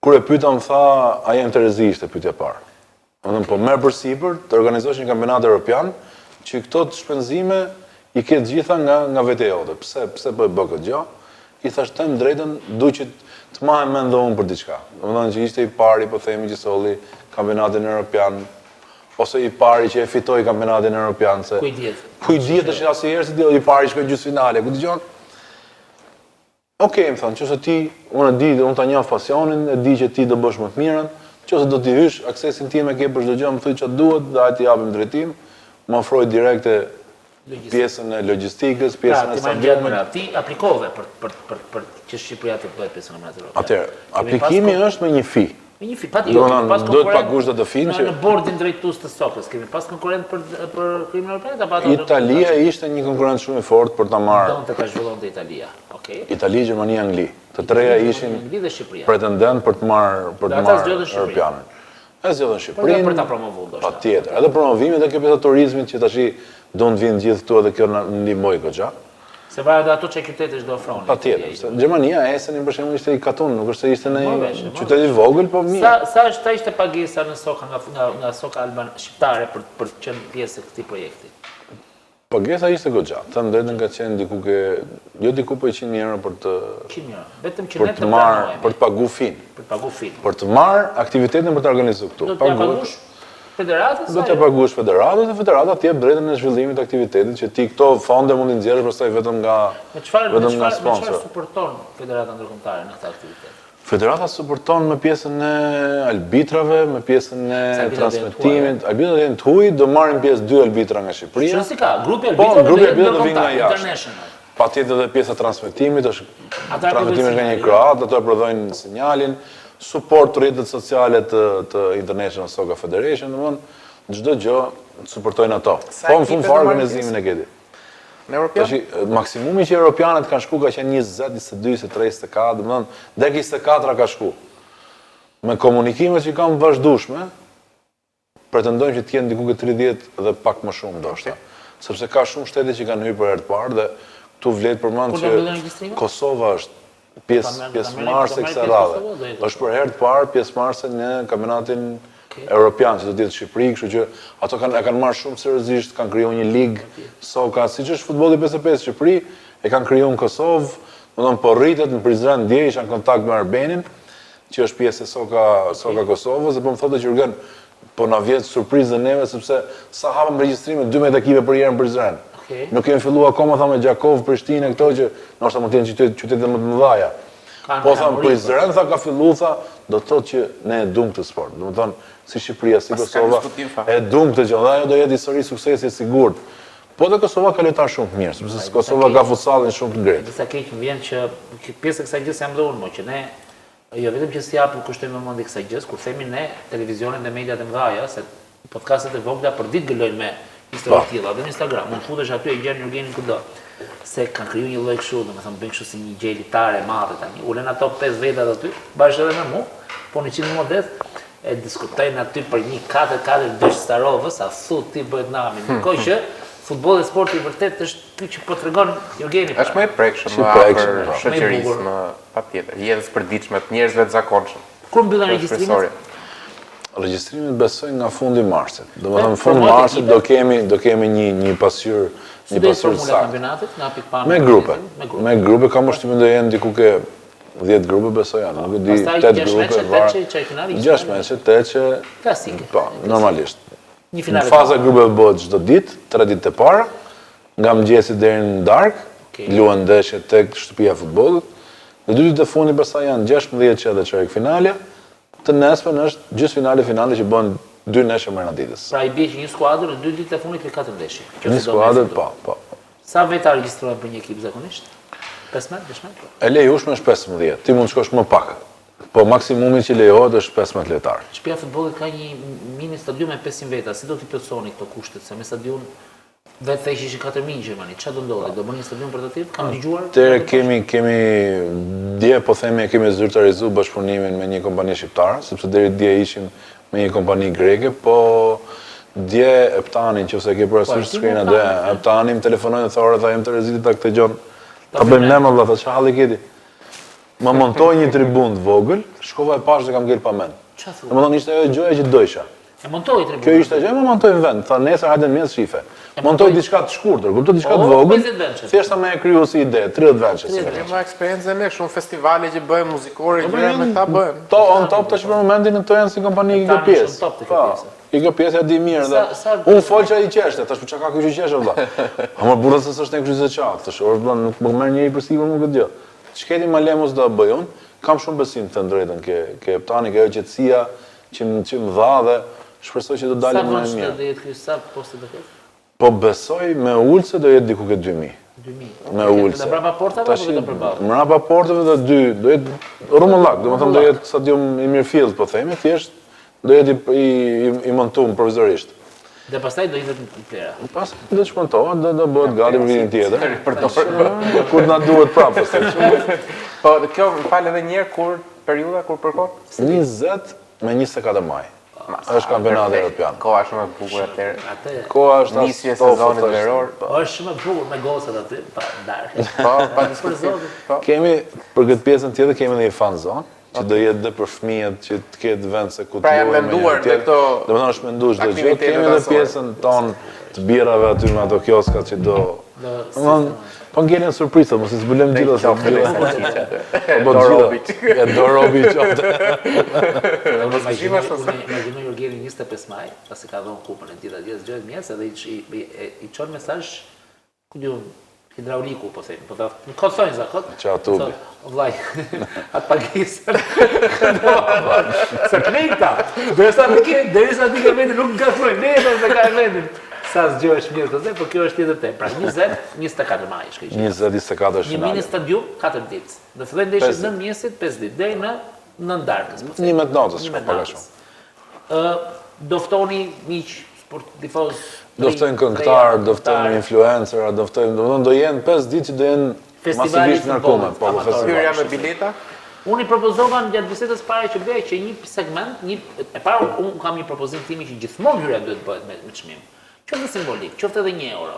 Kur e pyeta më tha, a je Terezi ishte pyetja e parë. Domethënë po merr përsipër të organizosh një kampionat evropian që këto shpenzime i ke të gjitha nga vetë jote. Pse po e bë këtë gjë? I thash them drejtën, duhet të mahem mend unë për diçka. Domethënë që ishte i pari, po themi që solli kampionatin evropian ose i pari që e fitoi kampionatin evropian se Ku i diet është asnjëherë se i pari shkoi gjysmëfinale, ku dëgjon? Okej, më thonë, nëse ti, unë ta njoh pasionin, e di që ti do bësh më të mirën, nëse do t'i hysh, aksesin tim e ke për çdo gjë, më thuaj çfarë duhet, dhe ai t'i japim drejtim, më ofroi direkte pjesën e logjistikës, pjesën e stadionit. Ti aplikove për që Shqipëria të bëhet pjesë nga Evropa. Atëherë, aplikimi është me një fi. Me një fi, patjetër. Duhet pagush dot të fin që në bordin drejtues të Sokës, kemi pas konkurrent për krimin organizat apo Italia ishte një konkurrent shumë i fortë për ta marrë. Donte ta zhvillonte Italia. Okej. Italia, Gjermania, Angli. Të treja ishin pretendent për të marrë Europianën. E zgjodhën Shqipërinë për ta promovuar ndoshta. Patjetër. Edhe promovimi dhe kjo pjesa e turizmit që tash do të vinë gjithë këtu edhe kjo na ndihmoi goxha. Se varet ato që qytetesh do ofronin. Patjetër. Gjermania, Esenin për shembull ishte i Katun, nuk është se ishte në një qytet i vogël, po mirë. Sa ishte pagesa në Soka nga Soka Alban shqiptare për të qenë pjesë e këtij projekti? Pagesa ishte goxha. Thënë drejtën ka qenë diku jo diku po 100 euro për të 100 euro. Vetëm që ne të marrë për të paguar fin. Për të marrë aktivitetin për të organizuar këtu. Do të paguash federatës? Do të paguash federatës dhe federata të jep drejtën e zhvillimit të aktivitetit që ti këto fonde mund t'i nxjerrësh pastaj vetëm nga sponsor. Çfarë suporton Federata Ndërkombëtare në këtë aktivitet? Federata suporton me pjesën e arbitrave, me pjesën e transmetimit. Arbitrat janë të huaj, do marrin pjesë 2 arbitra nga Shqipëria. Çfarë si ka? Grupi arbitrave do vinë nga jashtë. Patjetër edhe pjesa e transmetimit është nga një kroat, ato e prodhojnë sinjalin. Suport të rrjetet sociale të International Soccer Federation, domthonë çdo gjë suportojnë ato. Po në fund fare organizimin e këtij. Në Europian? Maksimumi që europianët kanë shku ka qenë 20, 22, 23, 24, domthonë deri 24 ka shku. Me komunikimet që kanë vazhdueshme, pretendojmë që të jenë diku 30 dhe pak më shumë ndoshta. Sepse ka shumë shtete që kanë hyrë për herë të parë dhe këtu vlet përmend që Kosova është pjesëmarrëse kësaj radhe. Është për herë të parë pjesëmarrëse në kampionatin Europian, që do të jetë Shqipëri, kështu që ato kanë marrë shumë seriozisht, kanë krijuar një ligë Soka, siç është futbolli 55 Shqipëri, e kanë krijuar në Kosovë, domethënë po rritet në Prizren dje isha në kontakt me Arbenin, që është pjesë e Soka Kosovës, dhe po më thotë që Jurgen, po na vjen surprizë neve sepse sa hapëm regjistrime 12 ekipe për herë në Prizren. Nuk kemi filluar akoma tha me Gjakov, Prishtinë këto që ndoshta mund të jenë qytete më të mëdha. Po tha Prizren tha ka filluar tha, do të thotë që ne e duam këtë sport. Domethënë si Shqipëria, si Kosova, e duam këtë gjë, dhe ajo do jetë histori suksesi e sigurt. Po dhe Kosova ka lojtar shumë të mirë, sepse Kosova ka futsallin shumë të ngritur. Disa keq më vjen që pjesë e kësaj gjë jam dhe unë, që ne jo vetëm që si japim kushtojmë më mend kësaj gjës, kur themi ne televizionet dhe mediat e mëdha, se podcastet e vogla për ditë gëlojnë me histori të tilla, dhe në Instagram, mund futesh aty e gjen Jurgenin kudo. Se kanë krijuar një lloj kështu, domethënë bëjnë kështu si një gjë elitare e madhe tani. Ulen ato 5 vetat aty, bashkë edhe me mua, po në 100 modest e diskutojnë aty për një 4-4 dësh Starovës, a thut ti bëhet nami. Ndërkohë që futbolli dhe sporti i vërtet është ky që po tregon Jurgeni. Është më i prekshëm për shoqërisë, patjetër, jetës përditshme të njerëzve të zakonshëm. Kur mbyllen regjistrimet? Regjistrimet besoj nga fundi marsit. Domethënë fund marsit do kemi një pasqyrë, një pasqyrë saktë. Me grupe kam përshtypjen do jenë diku ke 10 grupe besoj janë, nuk e di 8 grupe. 6 meçe, 8 klasike. Po, normalisht. Në faza grupeve bëhet çdo ditë, 3 ditë e para, nga mëngjesi deri në darkë, luhen ndeshje tek shtëpia e futbollit. Në 2 ditët e fundit pastaj janë 16 çertë çerek finale. Të nesërmen është gjysmëfinale finale që bën 2 ndeshje marteditës. Pra i bie që një skuadër në 2 ditët e fundit ka 4 ndeshje. Një skuadër po. Sa veta regjistrohen për një ekip zakonisht? 15? E lejueshme është 15, ti mund të shkosh më pak. Po maksimumi që lejohet është 15 lojtar. Shtëpia e futbollit ka një mini stadium me 500 veta, si do t'i plotësoni këto kushtet, se me stadium vetë thënë ishin 4000 në Gjermani. Çfarë do ndodhi? Do bëni një stadium për të tillë? Kam dëgjuar. Kemi dje po themi kemi zyrtarizuar bashkëpunimin me një kompani shqiptare, sepse deri dje ishim me një kompani greke, po dje Eptanin, nëse ke parasysh skrina dhe Eptanin telefonojnë dhe thonë jem të Rezitit ta këtë gjën. Ta bëjmë ne më valla, ta çhalli keti. Më montoi një tribunë të vogël, shkova e pash dhe kam ngel pa mend. Domethënë ishte ajo gjëja që dojsha. E montoi tribunën. Kjo ishte gjë, më montoi në vend. Tha nesër hajde në mes shife. Montoi diçka të shkurtër, kuptoj diçka të vogël. Thjesht sa më e kriju si ide, 30 vendçe. Kemë eksperiencë ne shumë festivale që bëhen muzikore, gjëra me ta bëhen. On top tash për momentin këto janë si kompani kjo pjesë. Po, kjo pjesë e di mirë dhe unë fol që ai qeshte, tash po çka ka ky që qeshte valla. Amor burrë se s'është ne kryqëzë çaf, tash valla nuk më merr njëri për sipër më këtë gjë. Çketi ma lemos do ta bëj unë, kam shumë besim të drejtën ke Eptani, ke qetësia që më dha dhe shpresoj që do dalim më mirë. Sa vështirë do jetë ky sa poste do ketë? Po besoj me ulse do jetë diku ke 2000. 2000. Me ulse. Në brapa portave apo vetëm përballë? Mbrapa portave do 2, do jetë rrumullak, domethënë do jetë stadium i Mirfield, po themi, thjesht do jetë i montuar provizorisht. Dhe pastaj do jetë në plera. Pastaj do të shkontohet, do bëhet gati për vitin tjetër. Kur na duhet prapë. Po kjo më fal edhe një herë kur periudha kur përkon? 20 me 24 maj. Është kampionati evropian. Koha shumë e bukur atëherë. Koha është nisja e sezonit veror. Është shumë e bukur me gocat aty, pa darkë. Po, pa diskutuar. Kemi për këtë pjesën tjetër kemi edhe një fan zone, që do jetë dhe për fëmijët që të ketë vend se ku të luajmë. Pra menduar në këto. Domethënë është menduar çdo gjë. Kemi edhe pjesën tonë të birrave aty me ato kioskat që do. Domethënë po ngelen surprizë, mos i zbulojmë gjithë ato. Po Dorobic. Ja Dorobic. Imagjino Jurgeni 25 maj, pasi ka dhënë kupën e tij atje, zgjohet mjes edhe i çon mesazh ku diun hidrauliku po themi, po ta kosojnë zakot. Çatu. Vllai, atë pagesën. Sa klejta. Derisa ti ke vetë nuk gafroj, ne do ka vendin. Sa zgjohesh mirë këtë, por kjo është tjetër temë. Pra 20-24 maj është kjo. 20-24 është. Një mini stadium 4 ditë. Do fillojnë ndeshjet 9 mjesit 5 ditë deri në 9 darkës. 11 natës, shkon pak a shumë. Do ftoni miq sport tifoz. Do ftojnë këngëtar, do ftojnë influencer, do jenë 5 ditë që do jenë masivisht ngarkuar, po hyrja me bileta. Unë i propozova në gjatë bisedës pare që bëj që një segment, e para unë kam një propozim timi që gjithmonë hyrja duhet bëhet me çmim. Qoftë simbolik, qoftë edhe €1.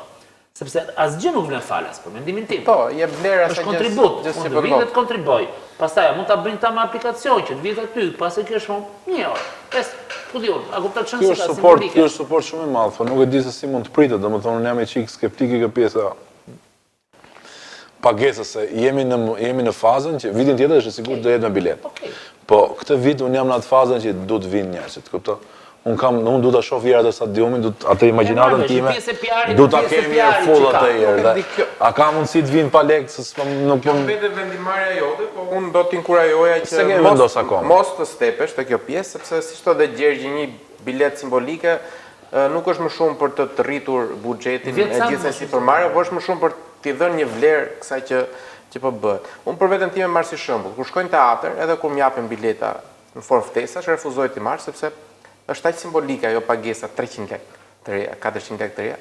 Sepse asgjë nuk vlen falas, për mendimin tim. Po, jep vlerë asaj gjë. Është kontribut, unë vjen të kontriboj. Pastaj mund ta bëjnë ta me aplikacion që të vjet aty, pasi kjo është €1. Pes, ku diun, a kupton çfarë është simbolike? Ky është suport shumë i madh, por nuk e di se si mund të pritet, domethënë unë jam i çik skeptik kjo pjesa. Pagesës se jemi në fazën që vitin tjetër është sigurt do jetë me biletë. Po këtë vit unë jam në atë fazën që duhet të vinë njerëzit, kupton? Unë du të shoh vjerat e stadiumit, atë imagjinatën time, du të kemi një full atë herë. A ka mundësi të vinë pa lekë, se nuk po... Kjo vete vendimarja jote, po unë do t'inkurajoja që mos të stepesh të kjo pjesë, sepse si shto dhe Gjergji një bilet simbolike, nuk është më shumë për të rritur buxhetin e gjithsesi për marrje, por është më shumë për t'i dhënë një vlerë kësaj që po bëhet. Unë për veten time marr si shembull, kur shkoj në teatr, edhe kur m'japin bileta në formë ftesa, refuzoj t'i marr sepse është aq simbolike ajo pagesa 300 lekë të reja, 400 lekë të reja.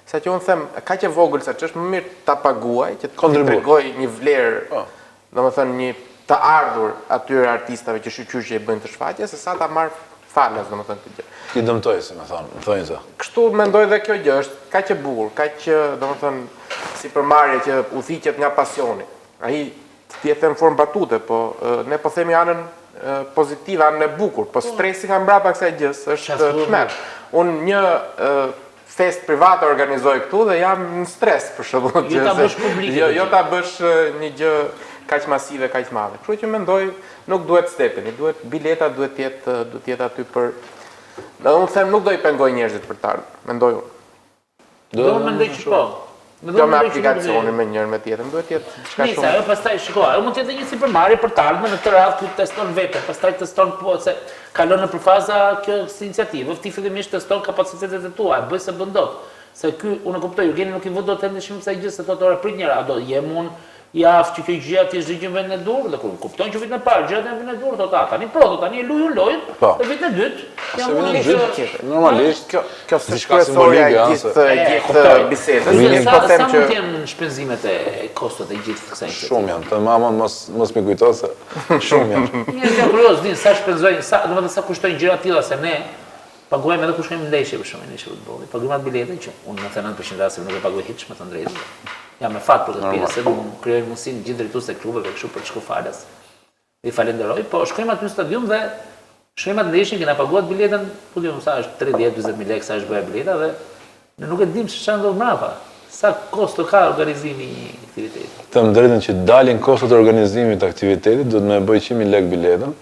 Sa që unë them, kaq e vogël sa që është më mirë ta paguaj, që të tregoj një vlerë, domethënë një të ardhur atyre artistave që shqyrë që i bëjnë të shfaqje, se sa ta marr falas, domethënë këtë gjë. Ti dëmtoj, si më thonë se. Kështu mendoj dhe kjo gjë është kaq e bukur, kaq domethënë si përmarrje që udhiqet nga pasioni. Ai thjesht në formë batute, po ne po themi anën pozitive, anën e bukur, po stresi ka mbrapa kësaj gjës, është tmerr. Unë një fest private organizoj këtu dhe jam në stres për shembull. Jo ta bësh publike. Jo ta bësh një gjë kaq masive, kaq madhe. Kështu që mendoj nuk duhet stepeni, bileta duhet të jetë aty për. Unë them nuk do i pengoj njerëzit për të ardhur, mendoj unë. Do unë mendoj që po. Jo me aplikacionin me njërën me tjetër, duhet jetë çka shumë. Nisa, ajo pastaj shikoj, ajo mund të jetë një sipërmarrje për të ardhmen në këtë radhë ku teston vetë, pastaj teston po se kalon në përfaza kjo iniciativë, ti fillimisht teston kapacitetet e tua, bëj se bën dot. Se ky unë kuptoj, Jurgeni nuk i vë dot ndeshim kësaj gjë se thotë ora prit njëra, do jem unë javë që kjo gjëja ti është gjë vend në dur, dhe kur kuptojnë që vitin e parë gjërat janë vend në dur, thotë tani tani e luajnë lojën, dhe vitin e dytë janë normalisht kjo shkresoria e gjithë bisedës. Sa mund të jenë shpenzimet e kostot e gjithë kësaj iniciative? Shumë janë, të mamon mos më kujto se shumë janë. Njerëzit janë kurioz, din sa shpenzojnë, domethënë sa kushtojnë gjëra të tilla se ne paguajmë edhe kur shkojmë ndeshje për shkak të futbollit. Paguajmë atë biletën që unë 99% rasteve nuk e paguaj hiç, me të drejtën. Jam me fat për këtë pjesë, se unë krijoj mundësinë gjithë drejtues të klubeve kështu për të shkuar falas. I falenderoj, po shkojmë aty në stadium dhe shkojmë atë ndeshjen që na paguat biletën, po diun sa është 30-40.000 lekë sa është bëja bileta dhe ne nuk e dim se çfarë ndodh mbrapa. Sa kosto ka organizimi i një aktiviteti? Të më drejtën që dalin kostot e organizimit të aktivitetit, duhet me bëj 100.000 lekë biletën,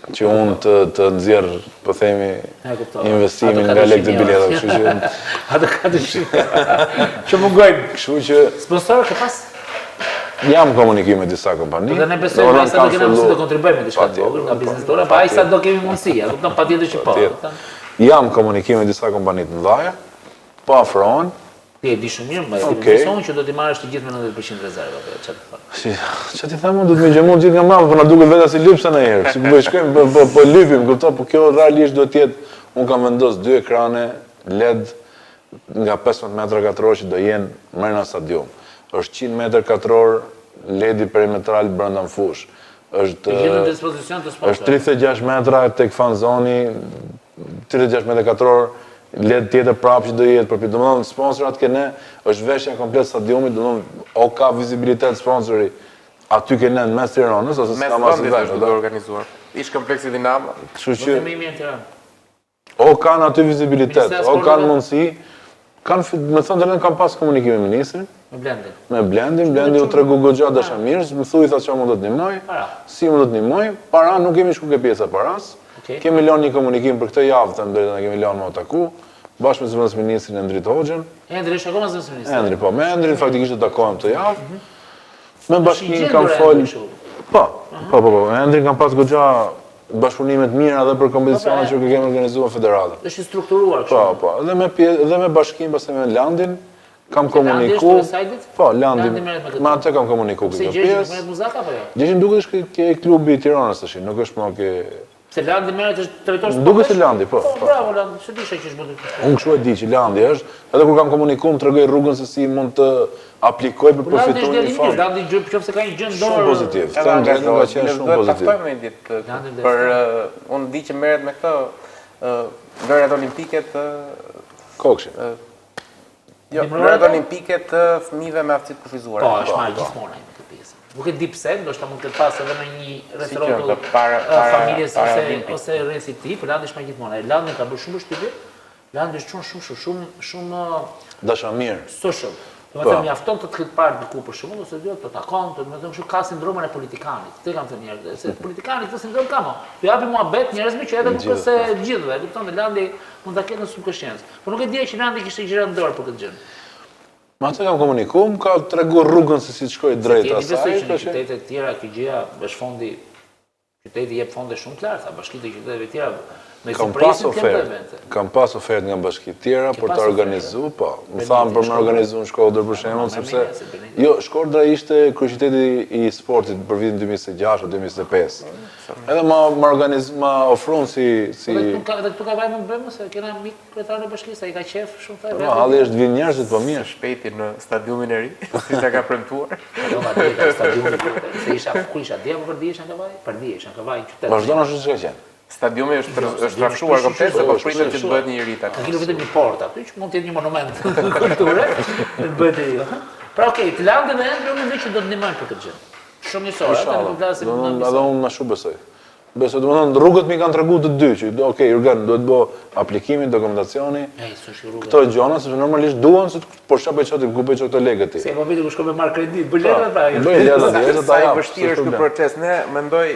që unë të nxjerr, po themi, investimin nga lekë të bileta, kështu që ato ka dëshirë. Që mungojnë. Kështu që Sponsorë ke pas? jam komunikim me disa kompani. Dhe ne besojmë ai sa do kemi mundësi të kontribuojmë me diçka të vogël nga biznesorë, pa ai sa do kemi mundësi, a kupton patjetër që po. Jam komunikim me disa kompani të mëdha, po afrohen. Ti e di shumë mirë, më e beson që do t'i marrësh të gjithë me 90% rezervë apo çfarë të thonë. Çfarë ti them, do të më gjejmë gjithë nga mbrapa, po na duket vetë si lypsa në herë. Si po shkojmë po lypim, kupton, po kjo realisht do të jetë, un kam vendosur 2 ekrane LED nga 15 metra katror që do jenë brenda stadium. Është 100 metër katror LED perimetral brenda në fush. Është në dispozicion të sponsorëve. Është 36 metra tek fan zoni, 36 metra katror LED tjetër prapë që do jetë përpjet. Domethënë sponsorat ke ne, është veshja komplet stadiumit, domethënë o ka vizibilitet sponsori aty ke ne në mes Tiranës ose s'ka më asnjë vesh do organizuar. Ish kompleksi Dinamo. Kështu që më mirë në Tiranë. o kanë aty vizibilitet, o kanë mundësi, kanë më thënë drejtën kam pas komunikim me ministrin. Me Blendin. Blendi u tregu goxha dashamirës, më thuaj tha çfarë mund të ndihmoj, si mund të ndihmoj, para nuk kemi shku ke pjesa paras. Kemi lënë një komunikim për këtë javë, them drejtën, kemi lënë më taku, bashkë me zëvendësministrin Endrit Hoxhën. Endri është akoma zëvendësministri. Endri, po, me Endrin faktikisht do takohem këtë javë. Me bashkinë kam fol. Po, Endrin kam pas goxha bashkëpunime të mira edhe për kompeticionet që kemi organizuar federata. Është i strukturuar kështu. Po, edhe me bashkinë pastaj me Landin kam komuniku. Po, Landi me atë kam komuniku këtë pjesë. Se Muzaka apo jo? Gjeshim duket është ke klubi i Tiranës tash, nuk është më ke. Se Landi merret është drejtor sportiv. Duket se Landi, po. Bravo Landi, s'e disha që është bëhet kështu. Unë kështu e di që Landi është, edhe kur kam komunikuar, tregoj rrugën se si mund të aplikoj për përfituar një fond. Landi nëse ka një gjë dorë. Shumë pozitiv. Them drejtë nga që është shumë pozitiv. Taktojmë një ditë për unë di që merret me këtë lojrat olimpike të Kokshit. Jo, lojrat olimpike të fëmijëve me aftësi të kufizuara. Po, është marrë gjithmonë në këtë pjesë. Nuk e di pse, ndoshta mund të pas edhe në një restaurant para familjes ose rreth i tij, por Landi është marrë gjithmonë. Landi ka bërë shumë përshtypje. Landi është shumë dashamir. Social. Domethënë mjafton të ketë parë diku për shkakun ose dy të takon, domethënë kështu ka sindromin e politikanit. Këtë kam thënë njerëzve, se politikani këtë sindrom ka më. Tu japi muhabet njerëzve që edhe nuk është se gjithëve, kupton, Landi mund ta ketë në subkonsciencë. Po nuk e di që Landi kishte gjëra në dorë për këtë gjë. Ma atë kam komunikuar, ka treguar rrugën se si të shkojë drejt asaj. Në qytetet e tjera kjo gjëja është fondi, qyteti jep fonde shumë të larta, bashkitë e qyteteve të tjera. Kam pas ofertë nga bashkitë tjera për të organizuar, po. Më thanë për me organizuar në Shkodër për shembull, sepse jo, Shkodra ishte kryeqyteti i sportit për vitin 2026 o 2025. Edhe ma ofruan si Edhe këtu ka vajmë në bëmë, se kena mik kryetar në bashkisë, ai ka qef shumë të vetë. Halli është vinë njerëzit, po mirë. Shpejti në stadiumin e ri, si sa ka premtuar. Po ma dhe stadiumi, se isha kur isha dje apo për dje isha në Kavaj? Për dje isha në Kavaj qytet. Vazhdon ashtu siç ka qenë. Stadiumi është trafshuar komplet, se po pritet që të bëhet një rit aty. Ka qenë vetëm një portë aty, që mund të jetë një monument kulture, të bëhet ajo. Pra okej, të Landi dhe Endri unë mendoj që do të ndihmojnë për këtë gjë. Shumë njësor, atë do të flasim më në edhe unë ashtu besoj. Besoj, domethënë rrugët mi kanë treguar të dy që okej, Jurgen duhet bë aplikimin, dokumentacioni. Këto gjëra sepse normalisht duan se po çfarë bëj ku bëj këto lekë ti. Se po vjen ku shkon me marr kredi, bëj letrat pra. Bëj letrat, sa i vështirë është ky proces. Ne mendoj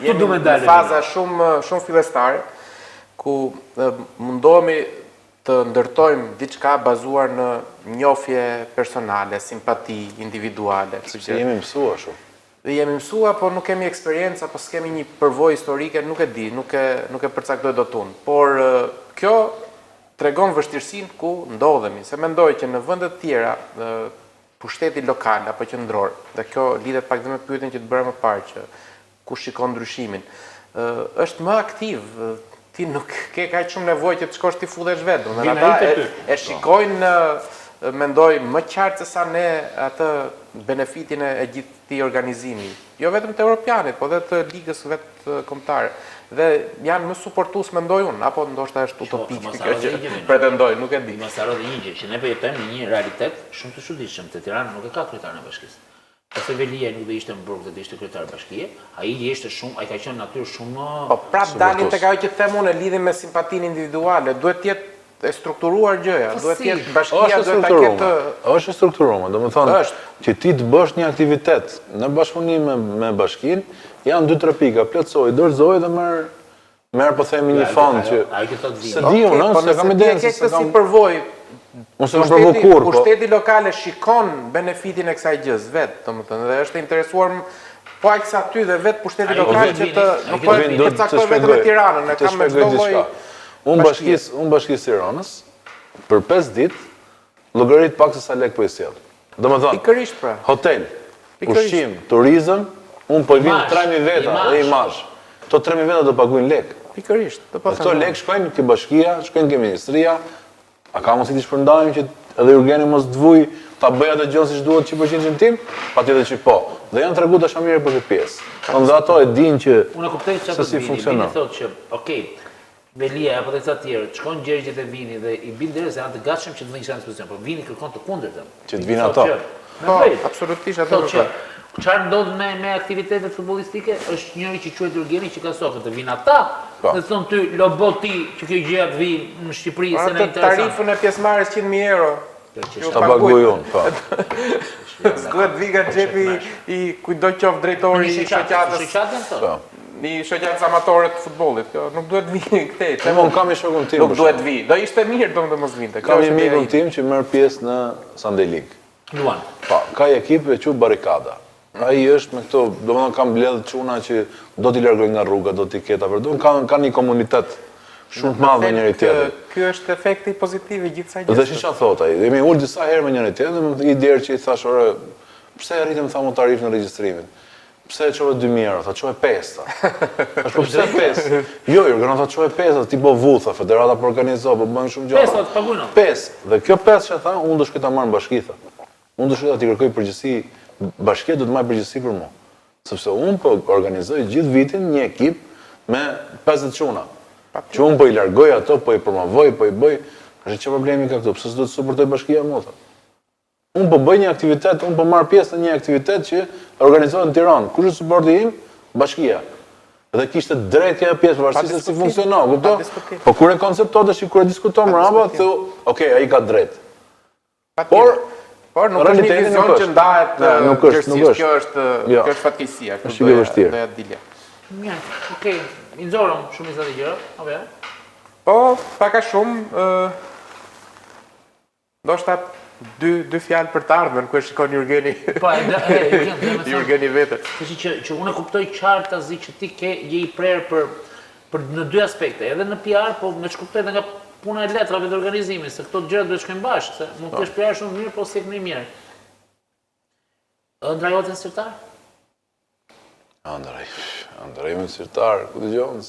jemi në faza shumë fillestare, ku mundohemi të ndërtojmë diçka bazuar në njohje personale, simpati individuale. Jemi mësuar shumë. Jemi mësuar, po nuk kemi eksperiencë, apo s'kemi një përvojë historike, nuk e di, nuk e përcaktoj dot unë. Por kjo tregon vështirësinë ku ndodhemi, se mendoj që në vende të tjera pushteti lokal apo qendror, dhe kjo lidhet pak dhe me pyetjen që të bëra më parë që kush shikon ndryshimin, është më aktiv, ti nuk ke kaq shumë nevojë që të shkosh ti futesh vetë, domethënë ata e shikojnë mendoj më qartë se sa ne atë benefitin e gjithë këtij organizimi, jo vetëm të europianit, po edhe të ligës vetë kombëtare. Dhe janë më suportues mendoj unë, apo ndoshta është utopik kjo që pretendoj, nuk e di. Mos harro një gjë, që ne po jetojmë në një realitet shumë të çuditshëm, te Tirana nuk e ka kryetarin e bashkisë. Ose Velia nuk do ishte në burg, do ishte kryetar bashkie, ai ka qenë natyrë shumë. Po prap dalim tek ajo që them unë, lidhim me simpatinë individuale, duhet të jetë e strukturuar gjëja, duhet të jetë bashkia, duhet ta ketë. Është e strukturuar, domethënë që ti të bësh një aktivitet në bashkëpunim me bashkinë, janë 2-3 pika, plotësoj, dorëzoj dhe merr po themi një fond që se di unë, se kam idenë se si përvojë. Mos e provo kur. Pushteti lokal e shikon benefitin e kësaj gjës vetë, domethënë, dhe është interesuar po aq sa ty dhe vetë pushteti lokal që të nuk po e përcaktoj vetëm në Tiranën, ne kam me çdo lloj. Unë bashkisë Tiranës për 5 ditë llogarit pak se sa lek po i sjell. Domethënë, pikërisht pra. Hotel, ushqim, turizëm, unë po i vin 3000 veta dhe imazh. Këto 3000 veta do paguajnë lek. Pikërisht. Këto lek shkojnë ke bashkia, shkojnë ke ministria. A ka mos i të shpërndajmë që edhe Jurgeni mos të vuj, ta bëj atë gjë siç duhet 100% tim? Patjetër që po. Dhe janë treguar tash mirë për këtë pjesë. Dhe ato e dinë që unë kuptoj çfarë si funksionon. Vini thotë që, okay, Velia apo të tjerë shkon gjergjit e Vini dhe i bin derisa janë të gatshëm që të vënë në ekspozicion, por Vini kërkon të kundërtën. Që të vinë ato. Po, absolutisht ato. Çfarë ndodh me aktivitetet futbollistike është njëri që quhet Jurgeni që ka sofër të vinë ata. Dhe thon ty loboti që kjo gjëja të vinë në Shqipëri se ne intereson. Tarifën e pjesëmarrjes 100.000 euro. Ta paguaj unë, po. S'duhet viga xhepi i kujdo qoftë drejtori i shoqatës. Një shoqatës amatore të futbollit, kjo nuk duhet vi këtej. Unë kam një shokun tim. Nuk duhet vi. Do ishte mirë domethënë mos vinte. Kam një mikun tim që merr pjesë në Sunday League. Luan. Po, ka një ekip e quhet Barrikada. Ai është me këto, domethënë kam mbledh çuna që do t'i largoj nga rruga, do t'i ketë apo kanë një komunitet shumë të madh me njëri tjetrin. Ky është efekti pozitiv i gjithë kësaj gjë. Dhe çfarë thot ai? Jemi ul disa herë me njëri tjetrin, dhe i derë që i thash, "Ore, pse arritëm thamë tarifën e regjistrimin? Pse e çove 2000 euro? Tha çove 5 ta." Tash po pse 5? Jo, Jurgen tha çove 5, ti po vutha, federata po organizo, po bën shumë gjëra. 5 ta paguajnë. 5. Dhe kjo 5 që tha, unë do shkoj ta marr në bashki tha. Unë do shkoj ta kërkoj përgjegjësi, bashkia do të marrë përgjegjësi për mua. Sepse unë po organizoj gjithë vitin një ekip me 50 çuna. Që unë po i largoj ato, po i promovoj, po i bëj. Është çfarë problemi ka këtu? Pse s'do të suportoj bashkia mua tha? Unë po bëj një aktivitet, unë po marr pjesë në një aktivitet që organizohet në Tiranë. Kush është suporti im? Bashkia. Dhe kishte drejt kjo pjesë pavarësisht se si funksionon, kupton? Po kur e konceptohesh, kur e diskuton mbrapa, thu, "Okay, ai ka drejt." Por nuk është një vizion që ndahet gjërësisht, kjo është fatkeqësia. Është e vështirë. Doja të dilja. Mirë, okay, i nxorëm shumë i të gjëra, apo jo? Po, pak a shumë, ndoshta dy fjalë për të ardhmen, ku e shikon Jurgeni. Po, Jurgeni vetë. Që unë kuptoj qartë azi që ti je i prerë për në dy aspekte, edhe në PR, po me shkuptoj nga puna e letrave të organizimit, se këto gjëra duhet shkojnë bashkë, se mund të kesh PR shumë mirë, po s'e ke mirë. Ndrajohet në sirtar? Ndrajim në sirtar, ku dëgjon?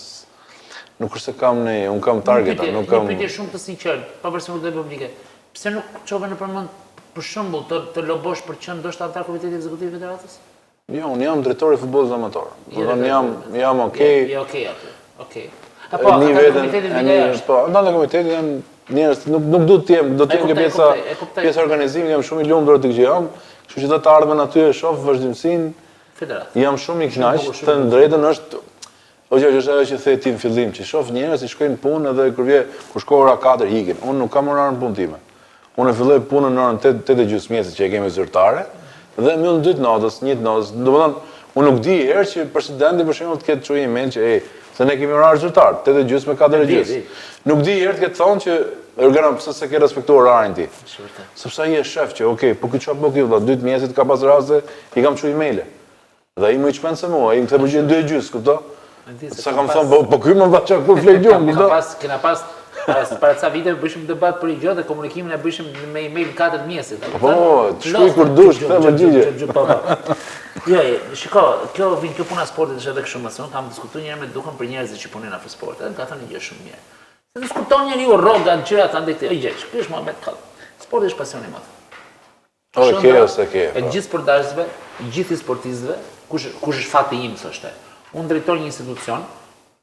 Nuk është se kam ne, unë kam targeta, nuk kam. Një pyetje shumë të sinqertë, pavarësisht nga publike. Pse nuk çove në përmend për shembull të lobosh për qenë ndoshta antar komiteti ekzekutiv i federatës? Jo, unë jam drejtori i futbollit amator. Domethënë jam okay. Je okay aty. Okay. Apo komiteti i po, ndonë komiteti janë njerëz, nuk duhet të jem, do të jem ke pjesa organizimi, jam shumë i lumtur aty që jam, kështu që do të ardhmen aty e shoh vazhdimsinë federatës. Jam shumë i kënaq, të drejtën është është ajo që the ti në fillim, që shoh njerëz që shkojnë punë edhe kur shkoj ora 4 ikin. Unë nuk kam orarën punë time. Unë e filloj punën në orën 8:30 që e kemi zyrtare dhe mbyll në 2 natës, 1 natës. Domethënë, unë nuk di herë që presidenti për shembull të ketë çojë email që se ne kemi orar zyrtar, 8:30 me 4:30. Nuk di herë të ketë thonë që Ergena pse se ke respektuar orarin ti. Sepse ai është shef që okay, po çfarë bëj këtu, 2:30 ka pas raste, i kam çuaj email. Dhe ai më i çmense mua, ai më the përgjigjen 2:30, kupton? Sa kam thonë, po ky më vaçë kur flet gjum, kupton? Kena pas Para ca viteve bëshim debat për i gjë dhe komunikimin e bëshim me email 4 mjesit. Po, shkruaj kur dush, këtë përgjigje. Jo, shiko, kjo puna sportit është edhe kështu më se unë kam diskutuar njëherë me Dukën për njerëzit që punojnë afër sportit, edhe ka thënë një gjë shumë mirë. Se diskuton njeriu rroga gjëra të ndektë, gjeç, ky është Muhamet Kall. Sporti është pasion i madh. Ose ke. E gjithë sportazëve, gjithë sportistëve, kush është fati im thoshte. Unë drejtor një institucion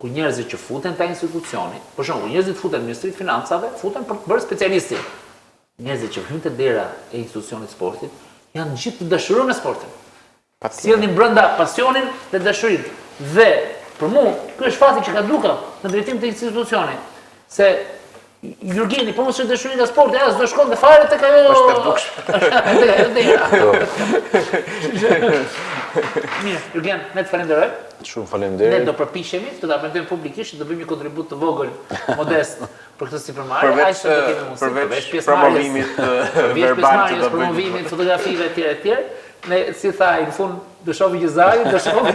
ku njerëzit që futen te institucioni, për shembull, njerëzit futen në Ministrinë e Financave, futen për të bërë specialistin. Njerëzit që hyn te dera e institucionit sportit janë gjithë të dashurur me sportin. Sjellin brenda pasionin dhe dashurinë. Dhe për mua, ky është fati që ka Duka në drejtim të institucionit. Se Jurgeni, po mos është dashuri nga sporti, as do shkon të fare tek ajo. Është e dukshme. Mirë, Jurgen, ne të falenderoj. Shumë faleminderit. Ne do përpiqemi të ta mendojmë publikisht, do bëjmë një kontribut të vogël, modest për këtë sipërmarrje. Përveç promovimit verbal që do bëjmë. Promovimit, fotografive etj. Ne, si tha, në fund do shohim Gjezarin, do shohim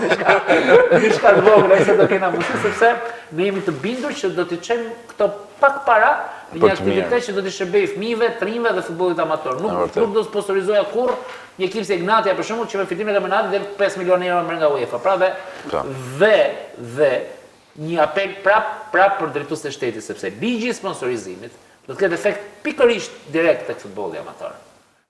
diçka të vogël, se do kena mundësi, sepse ne jemi të bindur që do t'i çojmë këto pak para në një aktivitet që do t'i shërbejë fëmijëve, trinjve dhe futbollit amator. Nuk do sponsorizoja kurrë një ekip si Ignatia për shembull që me fitimin e kampionatit del 5 milionë euro merr nga UEFA. Pra dhe një apel prap për drejtuesit e shtetit, sepse ligji i sponsorizimit do të ketë efekt pikërisht direkt tek futbolli amator.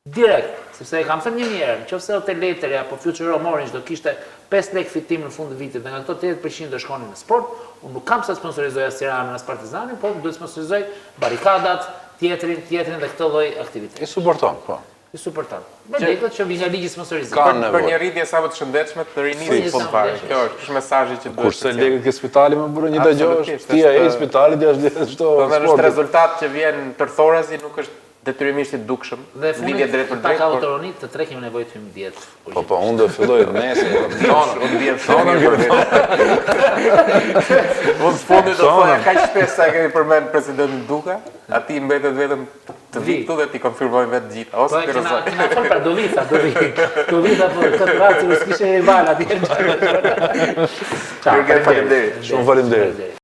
Direkt, sepse e kam thënë një herë, nëse Hotel Letëri apo Future Orange do kishte 5 lekë fitim në fund të vitit dhe nga këto 80% do shkonin në sport, unë nuk kam sa sponsorizoj as Tiranën as Partizanin, por do të sponsorizoj barikadat, teatrin dhe këtë lloj aktiviteti. I suporton, po. I suporton. Me lekët që vjen nga ligji sponsorizimit. Për një rritje sa më të shëndetshme të rinjit futbollit. Kjo është mesazhi që duhet. Kurse lekët ke spitali më burë një dëgjosh, ti ai spitalit jashtë çdo. Do të thotë rezultat që vjen tërthorazi nuk është detyrimisht i dukshëm. Dhe lidhje drejt për drejt. Ka autoronit të tre kemi nevojë të hyjmë dietë. Po, unë do filloj nesër. Unë vjen sonë. Unë fundi do thoya kaq shpesh sa kemi përmend presidentin Duka, aty mbetet vetëm të vi këtu dhe ti konfirmojmë vetë gjitha. Ose të rrezoj. Na fol për do vita për këtë ratë, s'kishte vala atje. Shumë faleminderit. Shumë faleminderit.